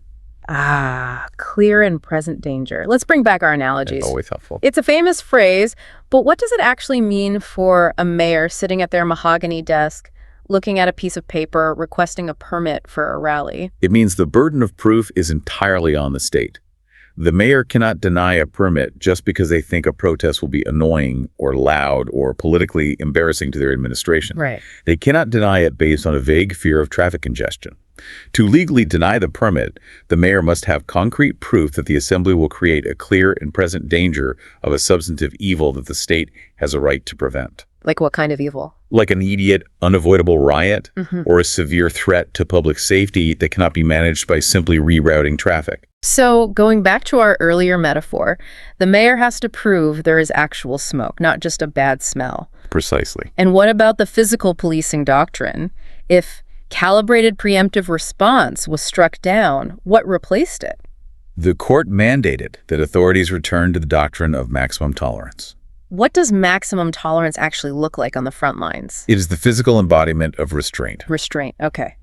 Ah, clear and present danger. Let's bring back our analogies. That's always helpful. It's a famous phrase, but what does it actually mean for a mayor sitting at their mahogany desk, looking at a piece of paper, requesting a permit for a rally? It means the burden of proof is entirely on the state. The mayor cannot deny a permit just because they think a protest will be annoying or loud or politically embarrassing to their administration. Right. They cannot deny it based on a vague fear of traffic congestion. To legally deny the permit, the mayor must have concrete proof that the assembly will create a clear and present danger of a substantive evil that the state has a right to prevent. Like what kind of evil? Like an immediate, unavoidable riot or a severe threat to public safety that cannot be managed by simply rerouting traffic. So going back to our earlier metaphor, the mayor has to prove there is actual smoke, not just a bad smell. Precisely. And what about the physical policing doctrine? If calibrated preemptive response was struck down, what replaced it? The court mandated that authorities return to the doctrine of maximum tolerance. What does maximum tolerance actually look like on the front lines? It is the physical embodiment of restraint. Restraint, okay.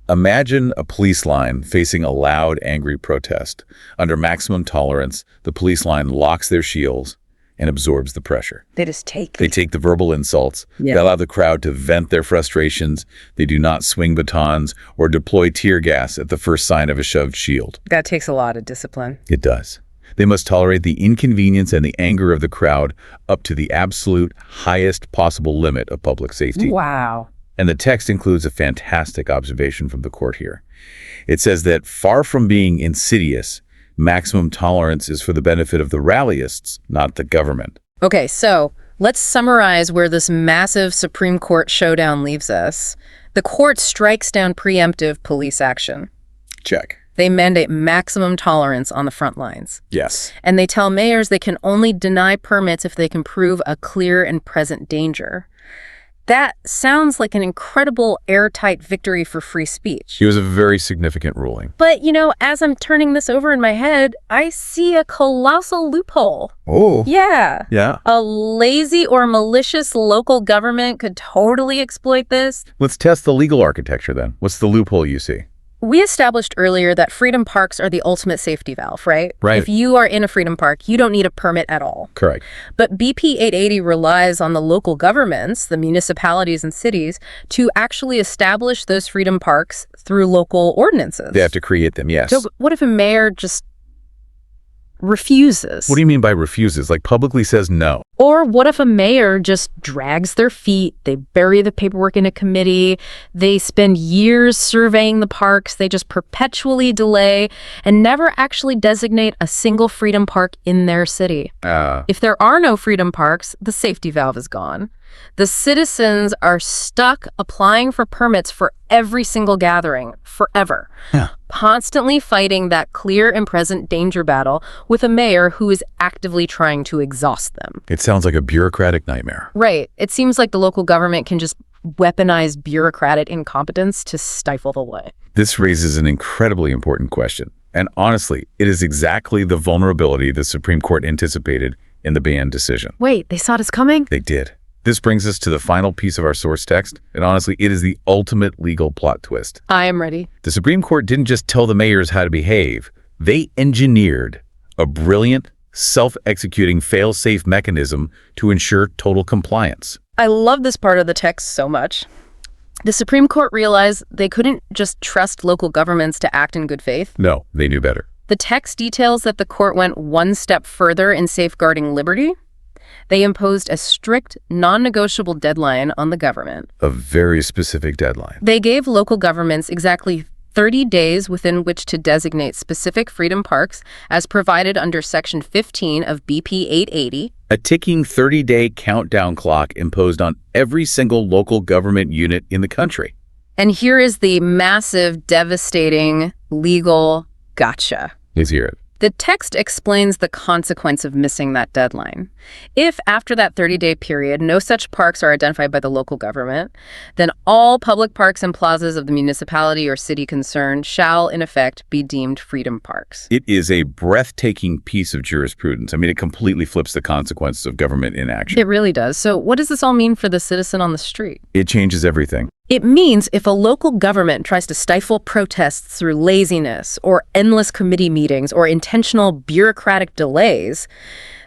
Imagine a police line facing a loud, angry protest. Under maximum tolerance, the police line locks their shields and absorbs the pressure. They just take. They take the verbal insults. Yeah. They allow the crowd to vent their frustrations. They do not swing batons or deploy tear gas at the first sign of a shoved shield. That takes a lot of discipline. It does. They must tolerate the inconvenience and the anger of the crowd up to the absolute highest possible limit of public safety. Wow. And the text includes a fantastic observation from the court here. It says that far from being insidious, maximum tolerance is for the benefit of the rallyists, not the government. Okay, so let's summarize where this massive Supreme Court showdown leaves us. The court strikes down preemptive police action. Check. They mandate maximum tolerance on the front lines. Yes. And they tell mayors they can only deny permits if they can prove a clear and present danger. That sounds like an incredible airtight victory for free speech. It was a very significant ruling. But, you know, as I'm turning this over in my head, I see a colossal loophole. Oh. Yeah. Yeah. A lazy or malicious local government could totally exploit this. Let's test the legal architecture then. What's the loophole you see? We established earlier that freedom parks are the ultimate safety valve, right? Right. If you are in a freedom park, you don't need a permit at all. Correct. But BP 880 relies on the local governments, the municipalities and cities, to actually establish those freedom parks through local ordinances. They have to create them, yes. So what if a mayor just refuses? What do you mean by refuses? Like publicly says no? Or what if a mayor just drags their feet, they bury the paperwork in a committee, they spend years surveying the parks, they just perpetually delay and never actually designate a single freedom park in their city? If there are no freedom parks, the safety valve is gone. The citizens are stuck applying for permits for every single gathering, forever. Yeah. Constantly fighting that clear and present danger battle with a mayor who is actively trying to exhaust them. It sounds like a bureaucratic nightmare. Right. It seems like the local government can just weaponize bureaucratic incompetence to stifle the way. This raises an incredibly important question. And honestly, it is exactly the vulnerability the Supreme Court anticipated in the Bain decision. Wait, they saw this coming? They did. This brings us to the final piece of our source text, and honestly, it is the ultimate legal plot twist. I am ready. The Supreme Court didn't just tell the mayors how to behave. They engineered a brilliant, self-executing fail-safe mechanism to ensure total compliance. I love this part of the text so much. The Supreme Court realized they couldn't just trust local governments to act in good faith. No, they knew better. The text details that the court went one step further in safeguarding liberty. They imposed a strict, non-negotiable deadline on the government. A very specific deadline. They gave local governments exactly 30 days within which to designate specific freedom parks as provided under Section 15 of BP 880. A ticking 30-day countdown clock imposed on every single local government unit in the country. And here is the massive, devastating legal gotcha. Let's hear it. The text explains the consequence of missing that deadline. If, after that 30-day period, no such parks are identified by the local government, then all public parks and plazas of the municipality or city concerned shall, in effect, be deemed freedom parks. It is a breathtaking piece of jurisprudence. I mean, it completely flips the consequences of government inaction. It really does. So what does this all mean for the citizen on the street? It changes everything. It means if a local government tries to stifle protests through laziness or endless committee meetings or intentional bureaucratic delays,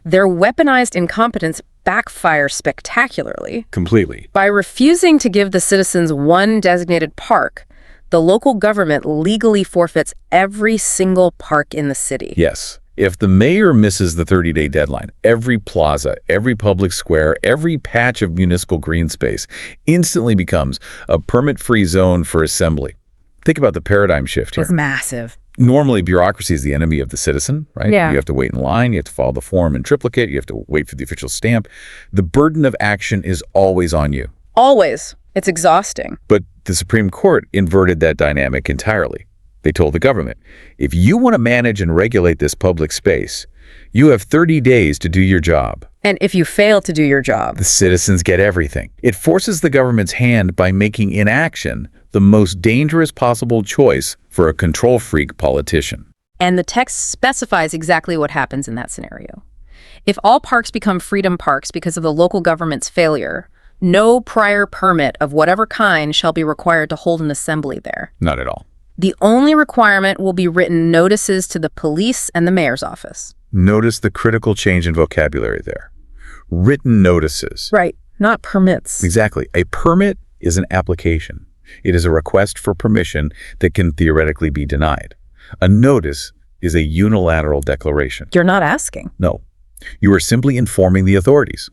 their weaponized incompetence backfires spectacularly. Completely. By refusing to give the citizens one designated park, the local government legally forfeits every single park in the city. Yes. If the mayor misses the 30-day deadline, every plaza, every public square, every patch of municipal green space instantly becomes a permit-free zone for assembly. Think about the paradigm shift here. It's massive. Normally, bureaucracy is the enemy of the citizen, right? Yeah. You have to wait in line, you have to file the form in triplicate, you have to wait for the official stamp. The burden of action is always on you. Always. It's exhausting. But the Supreme Court inverted that dynamic entirely. They told the government, if you want to manage and regulate this public space, you have 30 days to do your job. And if you fail to do your job, The citizens get everything. It forces the government's hand by making inaction the most dangerous possible choice for a control freak politician. and the text specifies exactly what happens in that scenario. If all parks become freedom parks because of the local government's failure, no prior permit of whatever kind shall be required to hold an assembly there. Not at all. The only requirement will be written notices to the police and the mayor's office. Notice the critical change in vocabulary there. Written notices. Right, not permits. Exactly. A permit is an application. It is a request for permission that can theoretically be denied. A notice is a unilateral declaration. You're not asking. No. You are simply informing the authorities.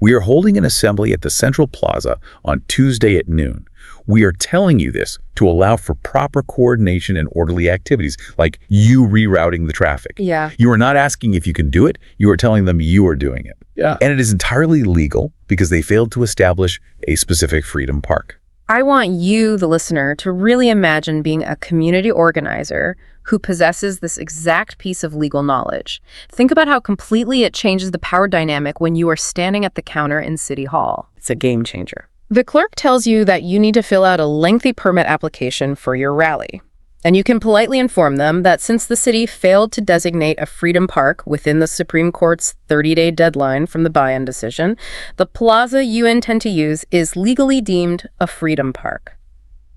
We are holding an assembly at the Central Plaza on Tuesday at noon. We are telling you this to allow for proper coordination and orderly activities, like you rerouting the traffic. Yeah. You are not asking if you can do it. You are telling them you are doing it. Yeah. And it is entirely legal because they failed to establish a specific freedom park. I want you, the listener, to really imagine being a community organizer who possesses this exact piece of legal knowledge. Think about how completely it changes the power dynamic when you are standing at the counter in City Hall. It's a game changer. The clerk tells you that you need to fill out a lengthy permit application for your rally. And you can politely inform them that since the city failed to designate a freedom park within the Supreme Court's 30-day deadline from the Bain decision, the plaza you intend to use is legally deemed a freedom park.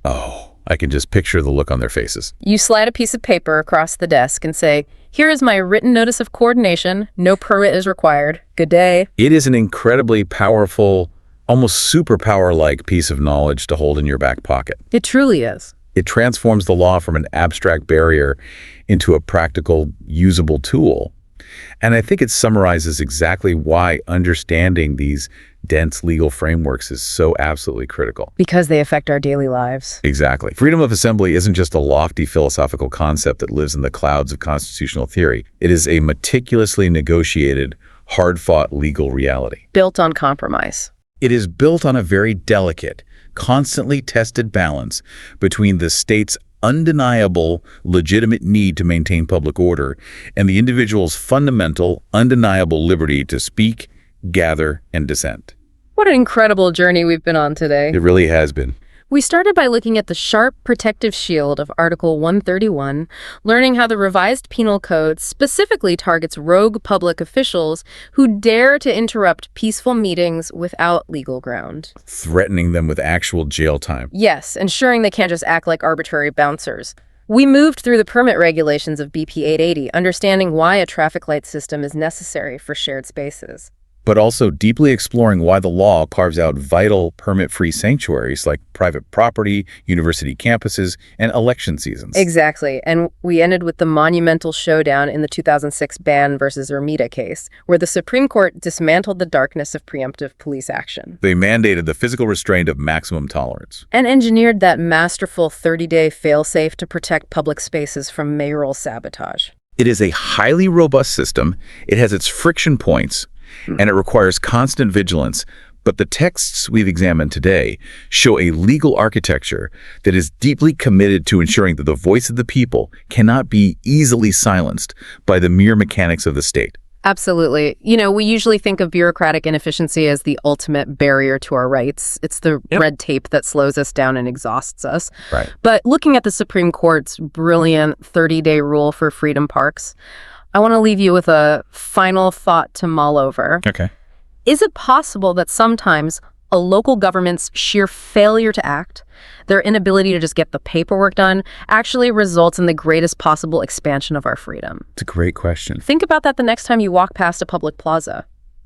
Oh, I can just picture the look on their faces. You slide a piece of paper across the desk and say, "Here is my written notice of coordination. No permit is required. Good day." It is an incredibly powerful, almost superpower-like piece of knowledge to hold in your back pocket. It truly is. It transforms the law from an abstract barrier into a practical, usable tool. And I think it summarizes exactly why understanding these dense legal frameworks is so absolutely critical. Because they affect our daily lives. Exactly. Freedom of assembly isn't just a lofty philosophical concept that lives in the clouds of constitutional theory. It is a meticulously negotiated, hard-fought legal reality. Built on compromise. It is built on a very delicate, constantly tested balance between the state's undeniable, legitimate need to maintain public order and the individual's fundamental, undeniable liberty to speak, gather, and dissent. What an incredible journey we've been on today. It really has been. We started by looking at the sharp protective shield of Article 131, learning how the Revised Penal Code specifically targets rogue public officials who dare to interrupt peaceful meetings without legal ground. Threatening them with actual jail time. Yes, ensuring they can't just act like arbitrary bouncers. We moved through the permit regulations of BP 880, understanding why a traffic light system is necessary for shared spaces. But also deeply exploring why the law carves out vital permit-free sanctuaries like private property, university campuses, and election seasons. Exactly. And we ended with the monumental showdown in the 2006 Ban versus Ermita case, where the Supreme Court dismantled the darkness of preemptive police action. They mandated the physical restraint of maximum tolerance. And engineered that masterful 30-day fail-safe to protect public spaces from mayoral sabotage. It is a highly robust system. It has its friction points, and it requires constant vigilance. But the texts we've examined today show a legal architecture that is deeply committed to ensuring that the voice of the people cannot be easily silenced by the mere mechanics of the state. Absolutely. You know, we usually think of bureaucratic inefficiency as the ultimate barrier to our rights. It's the red tape that slows us down and exhausts us. Right. But looking at the Supreme Court's brilliant 30-day rule for freedom parks, I want to leave you with a final thought to mull over. Okay. Is it possible that sometimes a local government's sheer failure to act, their inability to just get the paperwork done, actually results in the greatest possible expansion of our freedom? It's a great question. Think about that the next time you walk past a public plaza.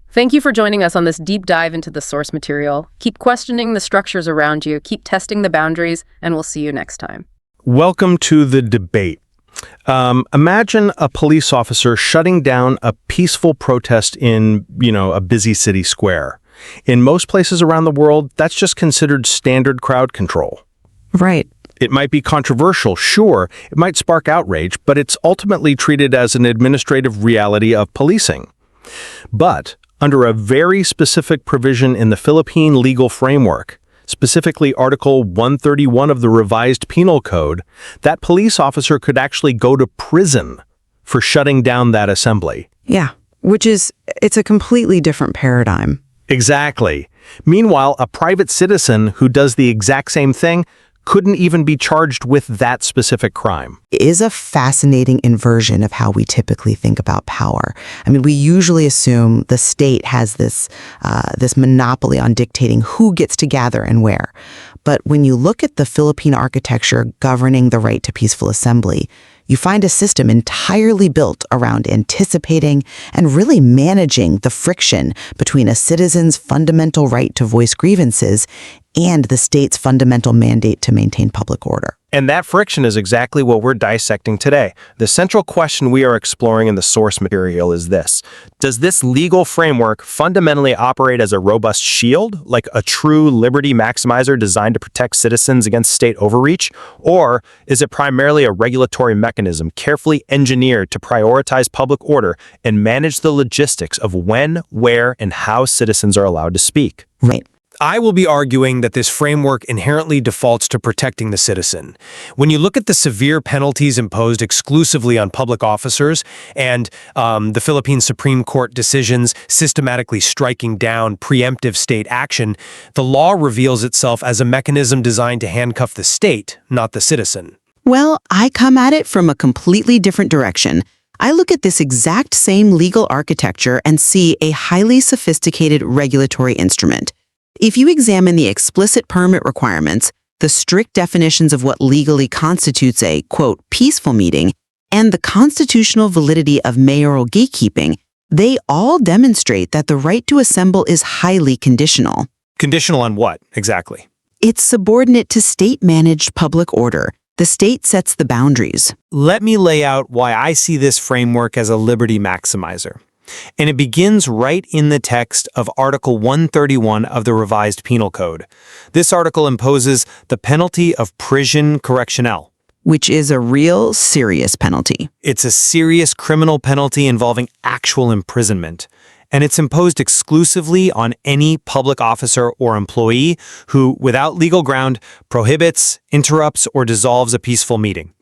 Thank you for joining us on this deep dive into the source material. Keep questioning the structures around you, keep testing the boundaries, and we'll see you next time. Welcome to the debate. Imagine a police officer shutting down a peaceful protest in, a busy city square. In most places around the world, that's just considered standard crowd control. Right. It might be controversial, sure. It might spark outrage, but it's ultimately treated as an administrative reality of policing. But under a very specific provision in the Philippine legal framework, specifically Article 131 of the Revised Penal Code, that police officer could actually go to prison for shutting down that assembly. Yeah, it's a completely different paradigm. Exactly. Meanwhile, a private citizen who does the exact same thing couldn't even be charged with that specific crime. It is a fascinating inversion of how we typically think about power. I mean, we usually assume the state has this monopoly on dictating who gets to gather and where. But when you look at the Philippine architecture governing the right to peaceful assembly, you find a system entirely built around anticipating and really managing the friction between a citizen's fundamental right to voice grievances and the state's fundamental mandate to maintain public order. And that friction is exactly what we're dissecting today. The central question we are exploring in the source material is this: does this legal framework fundamentally operate as a robust shield, like a true liberty maximizer designed to protect citizens against state overreach? Or is it primarily a regulatory mechanism carefully engineered to prioritize public order and manage the logistics of when, where, and how citizens are allowed to speak? Right. I will be arguing that this framework inherently defaults to protecting the citizen. When you look at the severe penalties imposed exclusively on public officers and the Philippine Supreme Court decisions systematically striking down preemptive state action, the law reveals itself as a mechanism designed to handcuff the state, not the citizen. Well, I come at it from a completely different direction. I look at this exact same legal architecture and see a highly sophisticated regulatory instrument. If you examine the explicit permit requirements, the strict definitions of what legally constitutes a, quote, peaceful meeting, and the constitutional validity of mayoral gatekeeping, they all demonstrate that the right to assemble is highly conditional. Conditional on what, exactly? It's subordinate to state-managed public order. The state sets the boundaries. Let me lay out why I see this framework as a liberty maximizer. And it begins right in the text of Article 131 of the Revised Penal Code. This article imposes the penalty of prison correctionnelle, which is a real serious penalty. It's a serious criminal penalty involving actual imprisonment. and it's imposed exclusively on any public officer or employee who, without legal ground, prohibits, interrupts, or dissolves a peaceful meeting.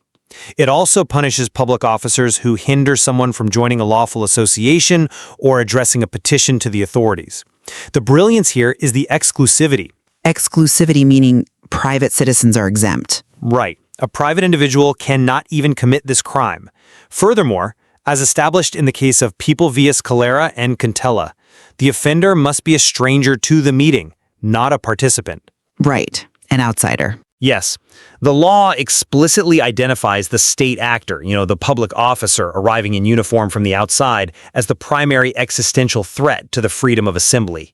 It also punishes public officers who hinder someone from joining a lawful association or addressing a petition to the authorities. The brilliance here is the exclusivity. Exclusivity meaning private citizens are exempt. Right. A private individual cannot even commit this crime. Furthermore, as established in the case of People v. Calera and Cantella, the offender must be a stranger to the meeting, not a participant. Right. An outsider. Yes. The law explicitly identifies the state actor, the public officer arriving in uniform from the outside, as the primary existential threat to the freedom of assembly.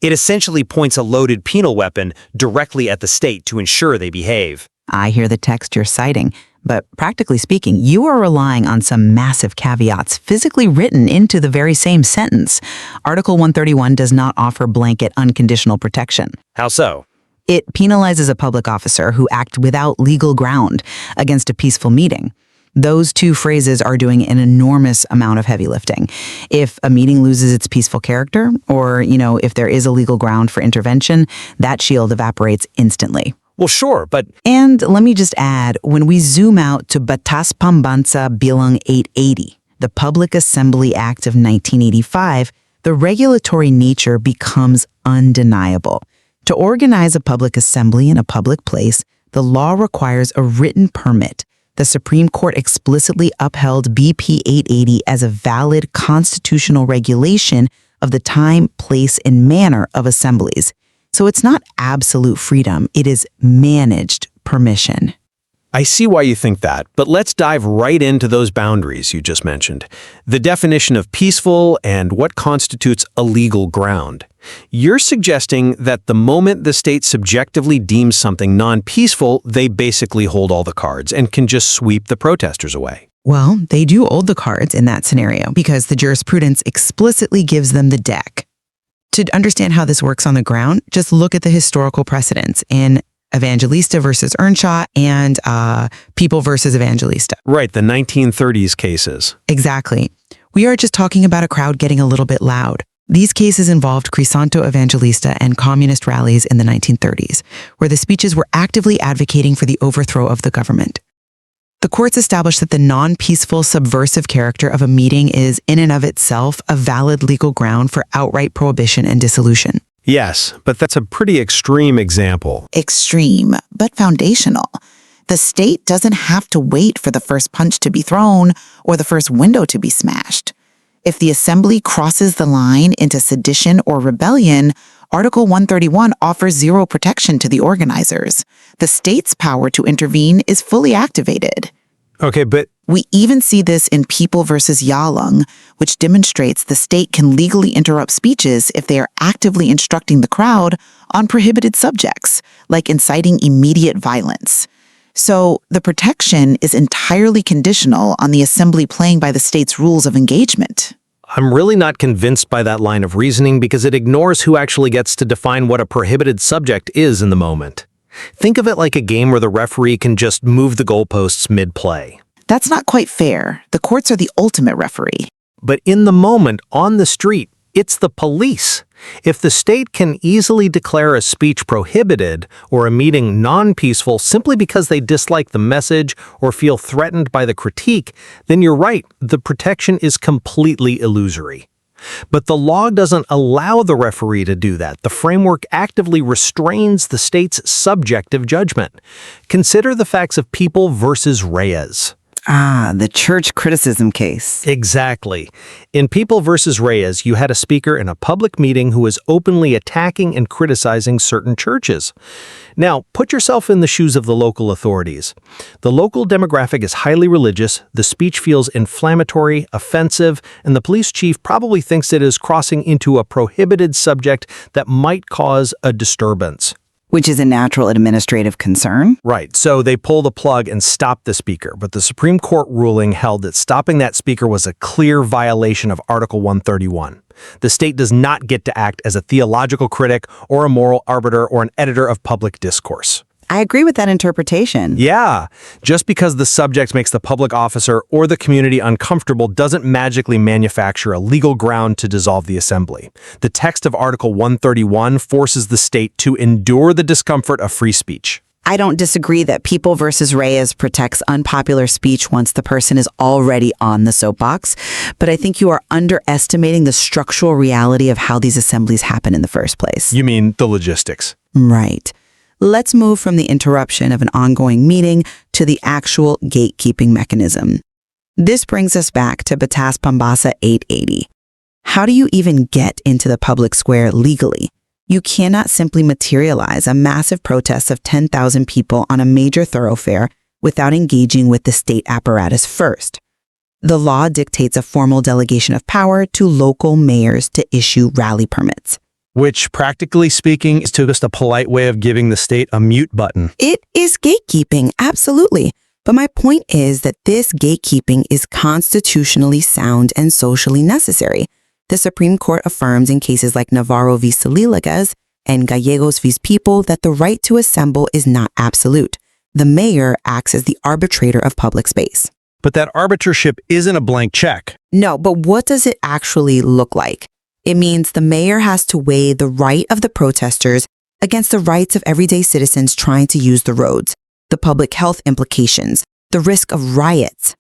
It essentially points a loaded penal weapon directly at the state to ensure they behave. I hear the text you're citing, but practically speaking, you are relying on some massive caveats physically written into the very same sentence. Article 131 does not offer blanket unconditional protection. How so? It penalizes a public officer who acts without legal ground against a peaceful meeting. Those two phrases are doing an enormous amount of heavy lifting. If a meeting loses its peaceful character, or, if there is a legal ground for intervention, that shield evaporates instantly. Well, sure, but... And let me just add, when we zoom out to Batas Pambansa Bilang 880, the Public Assembly Act of 1985, the regulatory nature becomes undeniable. To organize a public assembly in a public place, the law requires a written permit. The Supreme Court explicitly upheld BP 880 as a valid constitutional regulation of the time, place, and manner of assemblies. So it's not absolute freedom, it is managed permission. I see why you think that, but let's dive right into those boundaries you just mentioned. The definition of peaceful and what constitutes a legal ground. You're suggesting that the moment the state subjectively deems something non-peaceful, they basically hold all the cards and can just sweep the protesters away. Well, they do hold the cards in that scenario because the jurisprudence explicitly gives them the deck. To understand how this works on the ground, just look at the historical precedents in Evangelista versus Earnshaw and People versus Evangelista. Right, the 1930s cases. Exactly. We are just talking about a crowd getting a little bit loud. These cases involved Crisanto Evangelista and communist rallies in the 1930s, where the speeches were actively advocating for the overthrow of the government. The courts established that the non-peaceful, subversive character of a meeting is, in and of itself, a valid legal ground for outright prohibition and dissolution. Yes, but that's a pretty extreme example. Extreme, but foundational. The state doesn't have to wait for the first punch to be thrown or the first window to be smashed. If the assembly crosses the line into sedition or rebellion, Article 131 offers zero protection to the organizers. The state's power to intervene is fully activated. Okay, but... We even see this in People versus Yalung, which demonstrates the state can legally interrupt speeches if they are actively instructing the crowd on prohibited subjects, like inciting immediate violence. So the protection is entirely conditional on the assembly playing by the state's rules of engagement. I'm really not convinced by that line of reasoning because it ignores who actually gets to define what a prohibited subject is in the moment. Think of it like a game where the referee can just move the goalposts mid-play. That's not quite fair. The courts are the ultimate referee. But in the moment, on the street, it's the police. If the state can easily declare a speech prohibited or a meeting non-peaceful simply because they dislike the message or feel threatened by the critique, then you're right, the protection is completely illusory. But the law doesn't allow the referee to do that. The framework actively restrains the state's subjective judgment. Consider the facts of People versus Reyes. The church criticism case. Exactly. In People versus Reyes, you had a speaker in a public meeting who was openly attacking and criticizing certain churches. Now, put yourself in the shoes of the local authorities. The local demographic is highly religious, the speech feels inflammatory, offensive, and the police chief probably thinks it is crossing into a prohibited subject that might cause a disturbance. Which is a natural administrative concern. Right, so they pull the plug and stop the speaker, but the Supreme Court ruling held that stopping that speaker was a clear violation of Article 131. The state does not get to act as a theological critic or a moral arbiter or an editor of public discourse. I agree with that interpretation. Yeah, just because the subject makes the public officer or the community uncomfortable doesn't magically manufacture a legal ground to dissolve the assembly. The text of Article 131 forces the state to endure the discomfort of free speech. I don't disagree that People versus Reyes protects unpopular speech once the person is already on the soapbox, but I think you are underestimating the structural reality of how these assemblies happen in the first place. You mean the logistics? Right. Let's move from the interruption of an ongoing meeting to the actual gatekeeping mechanism. This brings us back to Batas Pambasa 880. How do you even get into the public square legally? You cannot simply materialize a massive protest of 10,000 people on a major thoroughfare without engaging with the state apparatus first. The law dictates a formal delegation of power to local mayors to issue rally permits. Which, practically speaking, is just a polite way of giving the state a mute button. It is gatekeeping, absolutely. But my point is that this gatekeeping is constitutionally sound and socially necessary. The Supreme Court affirms in cases like Navarro v. Salilagas and Gallegos v. People that the right to assemble is not absolute. The mayor acts as the arbitrator of public space. But that arbitrarship isn't a blank check. No, but what does it actually look like? It means the mayor has to weigh the right of the protesters against the rights of everyday citizens trying to use the roads, the public health implications, the risk of riots.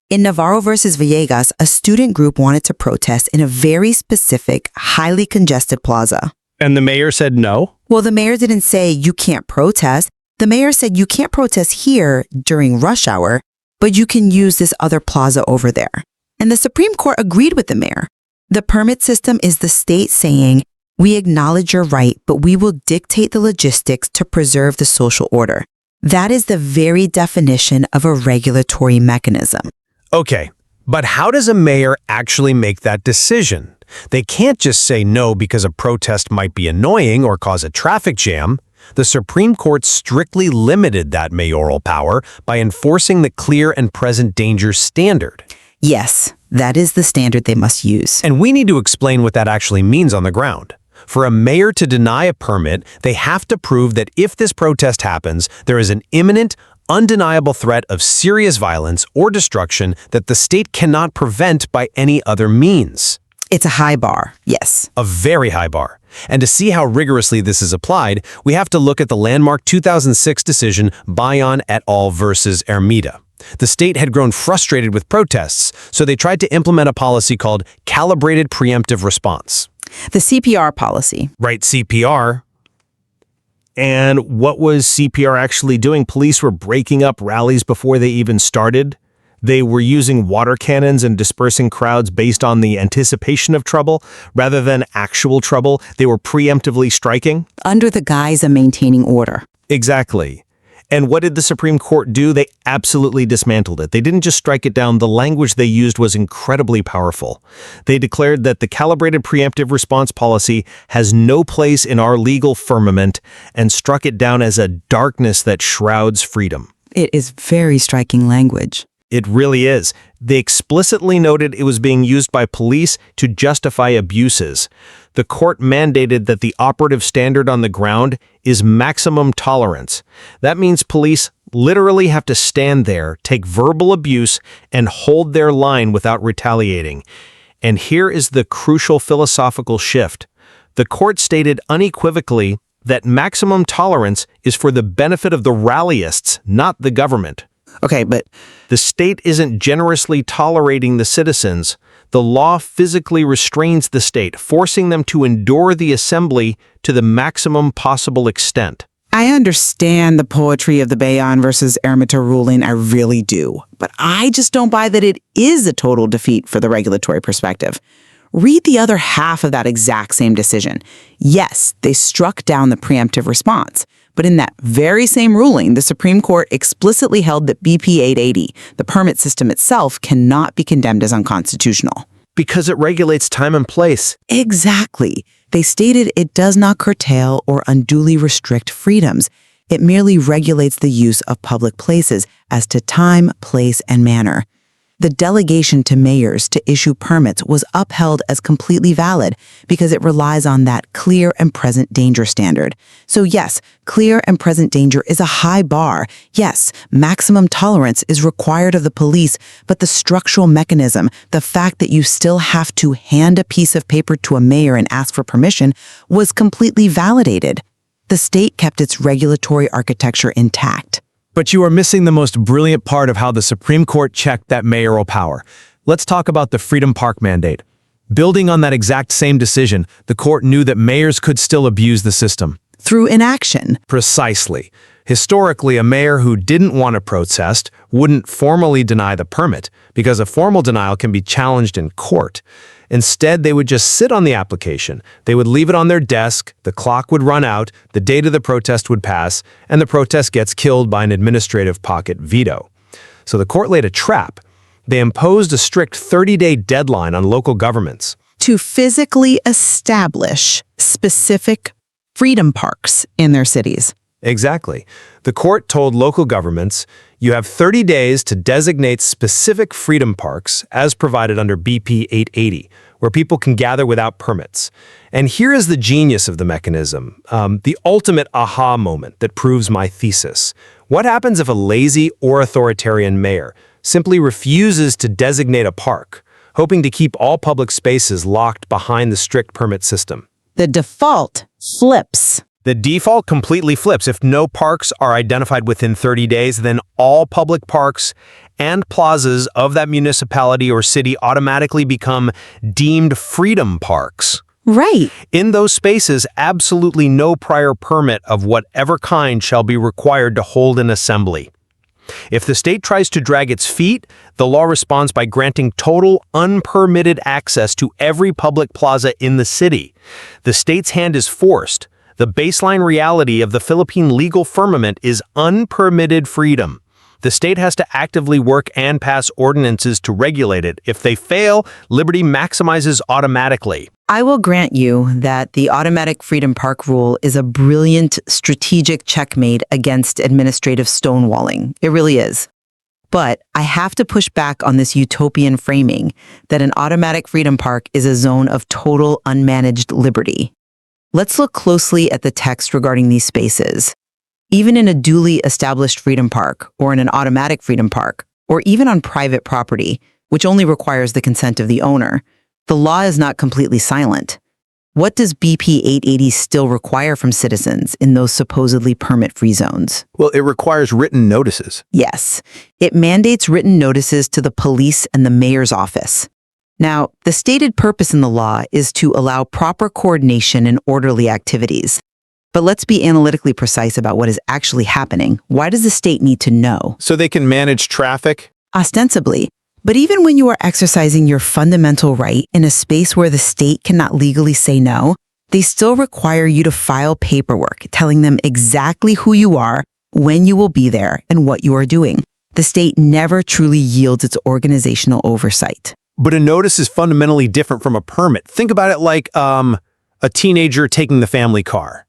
In Navarro versus Villegas, a student group wanted to protest in a very specific, highly congested plaza. And the mayor said no? Well, the mayor didn't say you can't protest. The mayor said you can't protest here during rush hour, but you can use this other plaza over there. And the Supreme Court agreed with the mayor. The permit system is the state saying, we acknowledge your right, but we will dictate the logistics to preserve the social order. That is the very definition of a regulatory mechanism. Okay, but how does a mayor actually make that decision? They can't just say no because a protest might be annoying or cause a traffic jam. The Supreme Court strictly limited that mayoral power by enforcing the clear and present danger standard. Yes, that is the standard they must use. And we need to explain what that actually means on the ground. For a mayor to deny a permit, they have to prove that if this protest happens, there is an imminent, undeniable threat of serious violence or destruction that the state cannot prevent by any other means. It's a high bar, yes. A very high bar. And to see how rigorously this is applied, we have to look at the landmark 2006 decision Bayon et al. Versus Ermita. The state had grown frustrated with protests, so they tried to implement a policy called calibrated preemptive response. The CPR policy. Right, CPR. And what was CPR actually doing? Police were breaking up rallies before they even started. They were using water cannons and dispersing crowds based on the anticipation of trouble rather than actual trouble. They were preemptively striking. Under the guise of maintaining order. Exactly. And what did the Supreme Court do? They absolutely dismantled it. They didn't just strike it down. The language they used was incredibly powerful. They declared that the calibrated preemptive response policy has no place in our legal firmament and struck it down as a darkness that shrouds freedom. It is very striking language. It really is. They explicitly noted it was being used by police to justify abuses. The court mandated that the operative standard on the ground is maximum tolerance. That means police literally have to stand there, take verbal abuse, and hold their line without retaliating. And here is the crucial philosophical shift. The court stated unequivocally that maximum tolerance is for the benefit of the rallyists, not the government. Okay, but the state isn't generously tolerating the citizens. The law physically restrains the state, forcing them to endure the assembly to the maximum possible extent. I understand the poetry of the Bayon versus Ermita ruling, I really do. But I just don't buy that it is a total defeat for the regulatory perspective. Read the other half of that exact same decision. Yes, they struck down the preemptive response. But in that very same ruling, the Supreme Court explicitly held that BP 880, the permit system itself, cannot be condemned as unconstitutional. Because it regulates time and place. Exactly. They stated it does not curtail or unduly restrict freedoms. It merely regulates the use of public places as to time, place, and manner. The delegation to mayors to issue permits was upheld as completely valid because it relies on that clear and present danger standard. So yes, clear and present danger is a high bar. Yes, maximum tolerance is required of the police, but the structural mechanism, the fact that you still have to hand a piece of paper to a mayor and ask for permission, was completely validated. The state kept its regulatory architecture intact. But you are missing the most brilliant part of how the Supreme Court checked that mayoral power. Let's talk about the Freedom Park mandate. Building on that exact same decision, the court knew that mayors could still abuse the system. Through inaction. Precisely. Historically, a mayor who didn't want to protest wouldn't formally deny the permit, because a formal denial can be challenged in court. Instead, they would just sit on the application. They would leave it on their desk, the clock would run out, the date of the protest would pass, and the protest gets killed by an administrative pocket veto. So the court laid a trap. They imposed a strict 30-day deadline on local governments to physically establish specific freedom parks in their cities. Exactly. The court told local governments, you have 30 days to designate specific freedom parks as provided under BP 880, where people can gather without permits. And here is the genius of the mechanism, the ultimate aha moment that proves my thesis. What happens if a lazy or authoritarian mayor simply refuses to designate a park, hoping to keep all public spaces locked behind the strict permit system? The default flips. The default completely flips. If no parks are identified within 30 days, then all public parks and plazas of that municipality or city automatically become deemed freedom parks. Right. In those spaces, absolutely no prior permit of whatever kind shall be required to hold an assembly. If the state tries to drag its feet, the law responds by granting total unpermitted access to every public plaza in the city. The state's hand is forced. The baseline reality of the Philippine legal firmament is unpermitted freedom. The state has to actively work and pass ordinances to regulate it. If they fail, liberty maximizes automatically. I will grant you that the automatic freedom park rule is a brilliant strategic checkmate against administrative stonewalling. It really is. But I have to push back on this utopian framing that an automatic freedom park is a zone of total unmanaged liberty. Let's look closely at the text regarding these spaces. Even in a duly established freedom park, or in an automatic freedom park, or even on private property, which only requires the consent of the owner, the law is not completely silent. What does BP 880 still require from citizens in those supposedly permit-free zones? Well, it requires written notices. Yes, it mandates written notices to the police and the mayor's office. Now, the stated purpose in the law is to allow proper coordination and orderly activities. But let's be analytically precise about what is actually happening. Why does the state need to know? So they can manage traffic? Ostensibly. But even when you are exercising your fundamental right in a space where the state cannot legally say no, they still require you to file paperwork telling them exactly who you are, when you will be there, and what you are doing. The state never truly yields its organizational oversight. But a notice is fundamentally different from a permit. Think about it like a teenager taking the family car.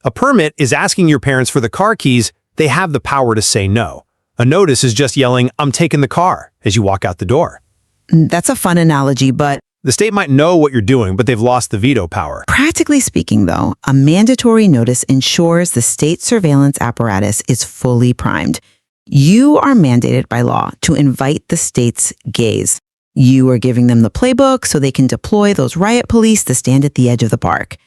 A permit is asking your parents for the car keys. They have the power to say no. A notice is just yelling, "I'm taking the car," as you walk out the door. That's a fun analogy, but the state might know what you're doing, but they've lost the veto power. Practically speaking, though, a mandatory notice ensures the state surveillance apparatus is fully primed. You are mandated by law to invite the state's gaze. You are giving them the playbook so they can deploy those riot police to stand at the edge of the park.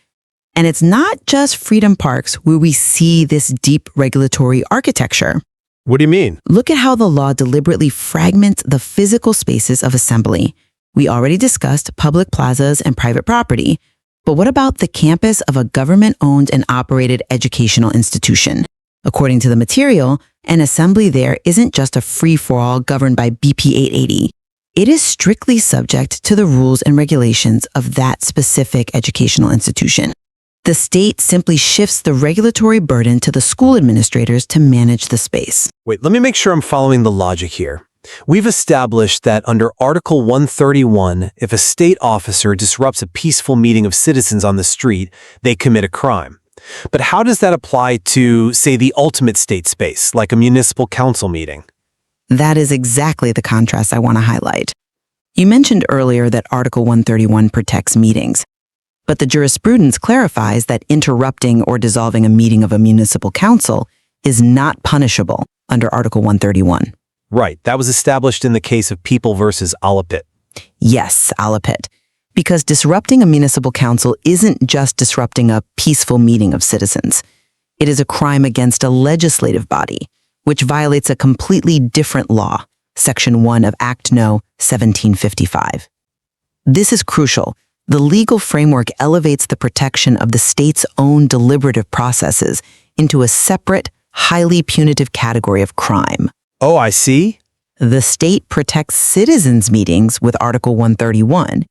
And it's not just freedom parks where we see this deep regulatory architecture. What do you mean? Look at how the law deliberately fragments the physical spaces of assembly. We already discussed public plazas and private property, but what about the campus of a government-owned and operated educational institution? According to the material, an assembly there isn't just a free-for-all governed by BP 880. It is strictly subject to the rules and regulations of that specific educational institution. The state simply shifts the regulatory burden to the school administrators to manage the space. Wait, let me make sure I'm following the logic here. We've established that under Article 131, if a state officer disrupts a peaceful meeting of citizens on the street, they commit a crime. But how does that apply to, say, the ultimate state space, like a municipal council meeting? That is exactly the contrast I want to highlight. You mentioned earlier that Article 131 protects meetings, but the jurisprudence clarifies that interrupting or dissolving a meeting of a municipal council is not punishable under Article 131. Right, that was established in the case of People versus Alapit. Yes, Alapit. Because disrupting a municipal council isn't just disrupting a peaceful meeting of citizens. It is a crime against a legislative body, which violates a completely different law, Section 1 of Act No. 1755. This is crucial. The legal framework elevates the protection of the state's own deliberative processes into a separate, highly punitive category of crime. Oh, I see. The state protects citizens' meetings with Article 131.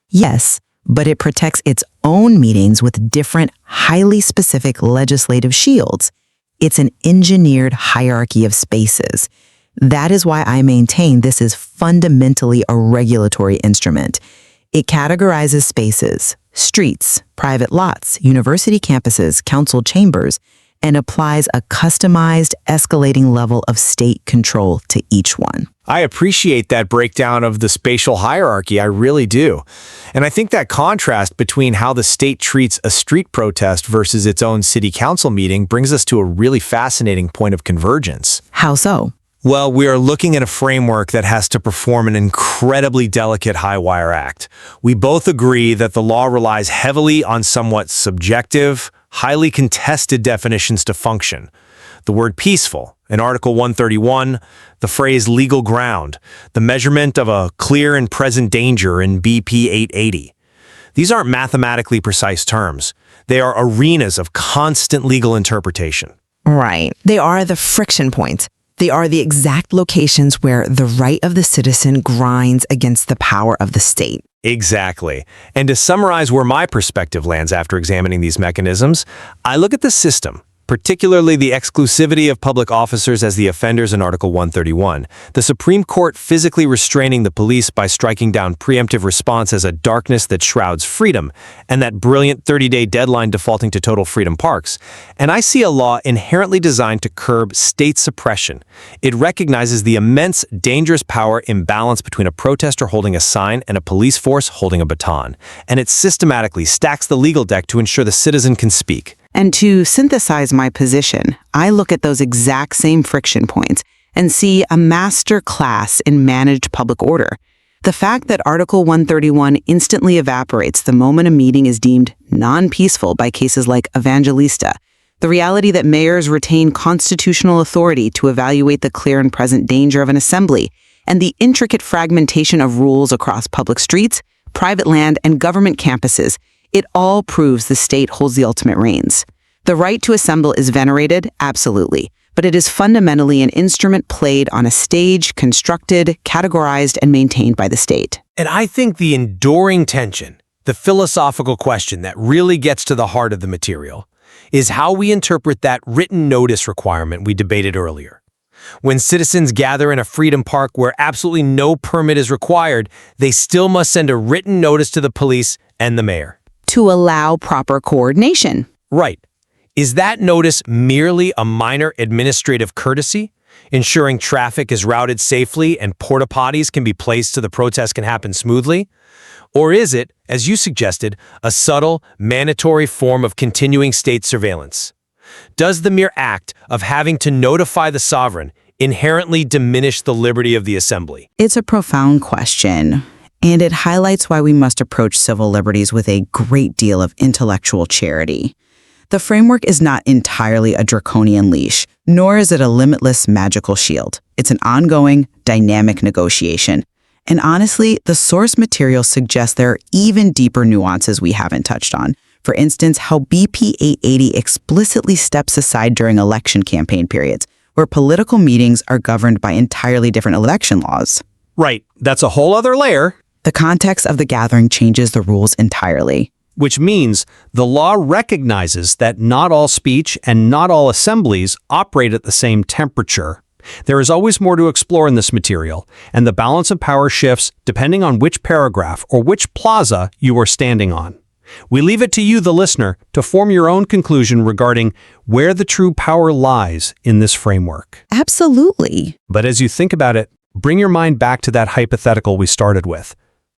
Yes, but it protects its own meetings with different, highly specific legislative shields. It's an engineered hierarchy of spaces. That is why I maintain this is fundamentally a regulatory instrument. It categorizes spaces, streets, private lots, university campuses, council chambers, and applies a customized, escalating level of state control to each one. I appreciate that breakdown of the spatial hierarchy, I really do. And I think that contrast between how the state treats a street protest versus its own city council meeting brings us to a really fascinating point of convergence. How so? Well, we are looking at a framework that has to perform an incredibly delicate high-wire act. We both agree that the law relies heavily on somewhat subjective, highly contested definitions to function. The word peaceful in Article 131, the phrase legal ground, the measurement of a clear and present danger in BP 880. These aren't mathematically precise terms. They are arenas of constant legal interpretation. Right. They are the friction points. They are the exact locations where the right of the citizen grinds against the power of the state. Exactly. And to summarize where my perspective lands after examining these mechanisms, I look at the system, particularly the exclusivity of public officers as the offenders in Article 131, the Supreme Court physically restraining the police by striking down preemptive response as a darkness that shrouds freedom, and that brilliant 30-day deadline defaulting to total freedom parks. And I see a law inherently designed to curb state suppression. It recognizes the immense, dangerous power imbalance between a protester holding a sign and a police force holding a baton, and it systematically stacks the legal deck to ensure the citizen can speak. And to synthesize my position, I look at those exact same friction points and see a master class in managed public order. The fact that Article 131 instantly evaporates the moment a meeting is deemed non-peaceful by cases like Evangelista, the reality that mayors retain constitutional authority to evaluate the clear and present danger of an assembly, and the intricate fragmentation of rules across public streets, private land, and government campuses, it all proves the state holds the ultimate reins. The right to assemble is venerated, absolutely, but it is fundamentally an instrument played on a stage, constructed, categorized, and maintained by the state. And I think the enduring tension, the philosophical question that really gets to the heart of the material, is how we interpret that written notice requirement we debated earlier. When citizens gather in a freedom park where absolutely no permit is required, they still must send a written notice to the police and the mayor. To allow proper coordination. Right. Is that notice merely a minor administrative courtesy, ensuring traffic is routed safely and porta potties can be placed so the protest can happen smoothly? Or is it, as you suggested, a subtle, mandatory form of continuing state surveillance? Does the mere act of having to notify the sovereign inherently diminish the liberty of the assembly? It's a profound question, and it highlights why we must approach civil liberties with a great deal of intellectual charity. The framework is not entirely a draconian leash, nor is it a limitless magical shield. It's an ongoing, dynamic negotiation. And honestly, the source material suggests there are even deeper nuances we haven't touched on. For instance, how BP 880 explicitly steps aside during election campaign periods, where political meetings are governed by entirely different election laws. Right. That's a whole other layer. The context of the gathering changes the rules entirely. Which means the law recognizes that not all speech and not all assemblies operate at the same temperature. There is always more to explore in this material, and the balance of power shifts depending on which paragraph or which plaza you are standing on. We leave it to you, the listener, to form your own conclusion regarding where the true power lies in this framework. Absolutely. But as you think about it, bring your mind back to that hypothetical we started with.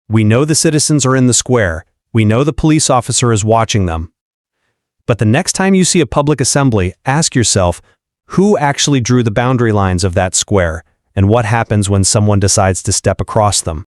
We know the citizens are in the square. We know the police officer is watching them. But the next time you see a public assembly, ask yourself, who actually drew the boundary lines of that square, and what happens when someone decides to step across them?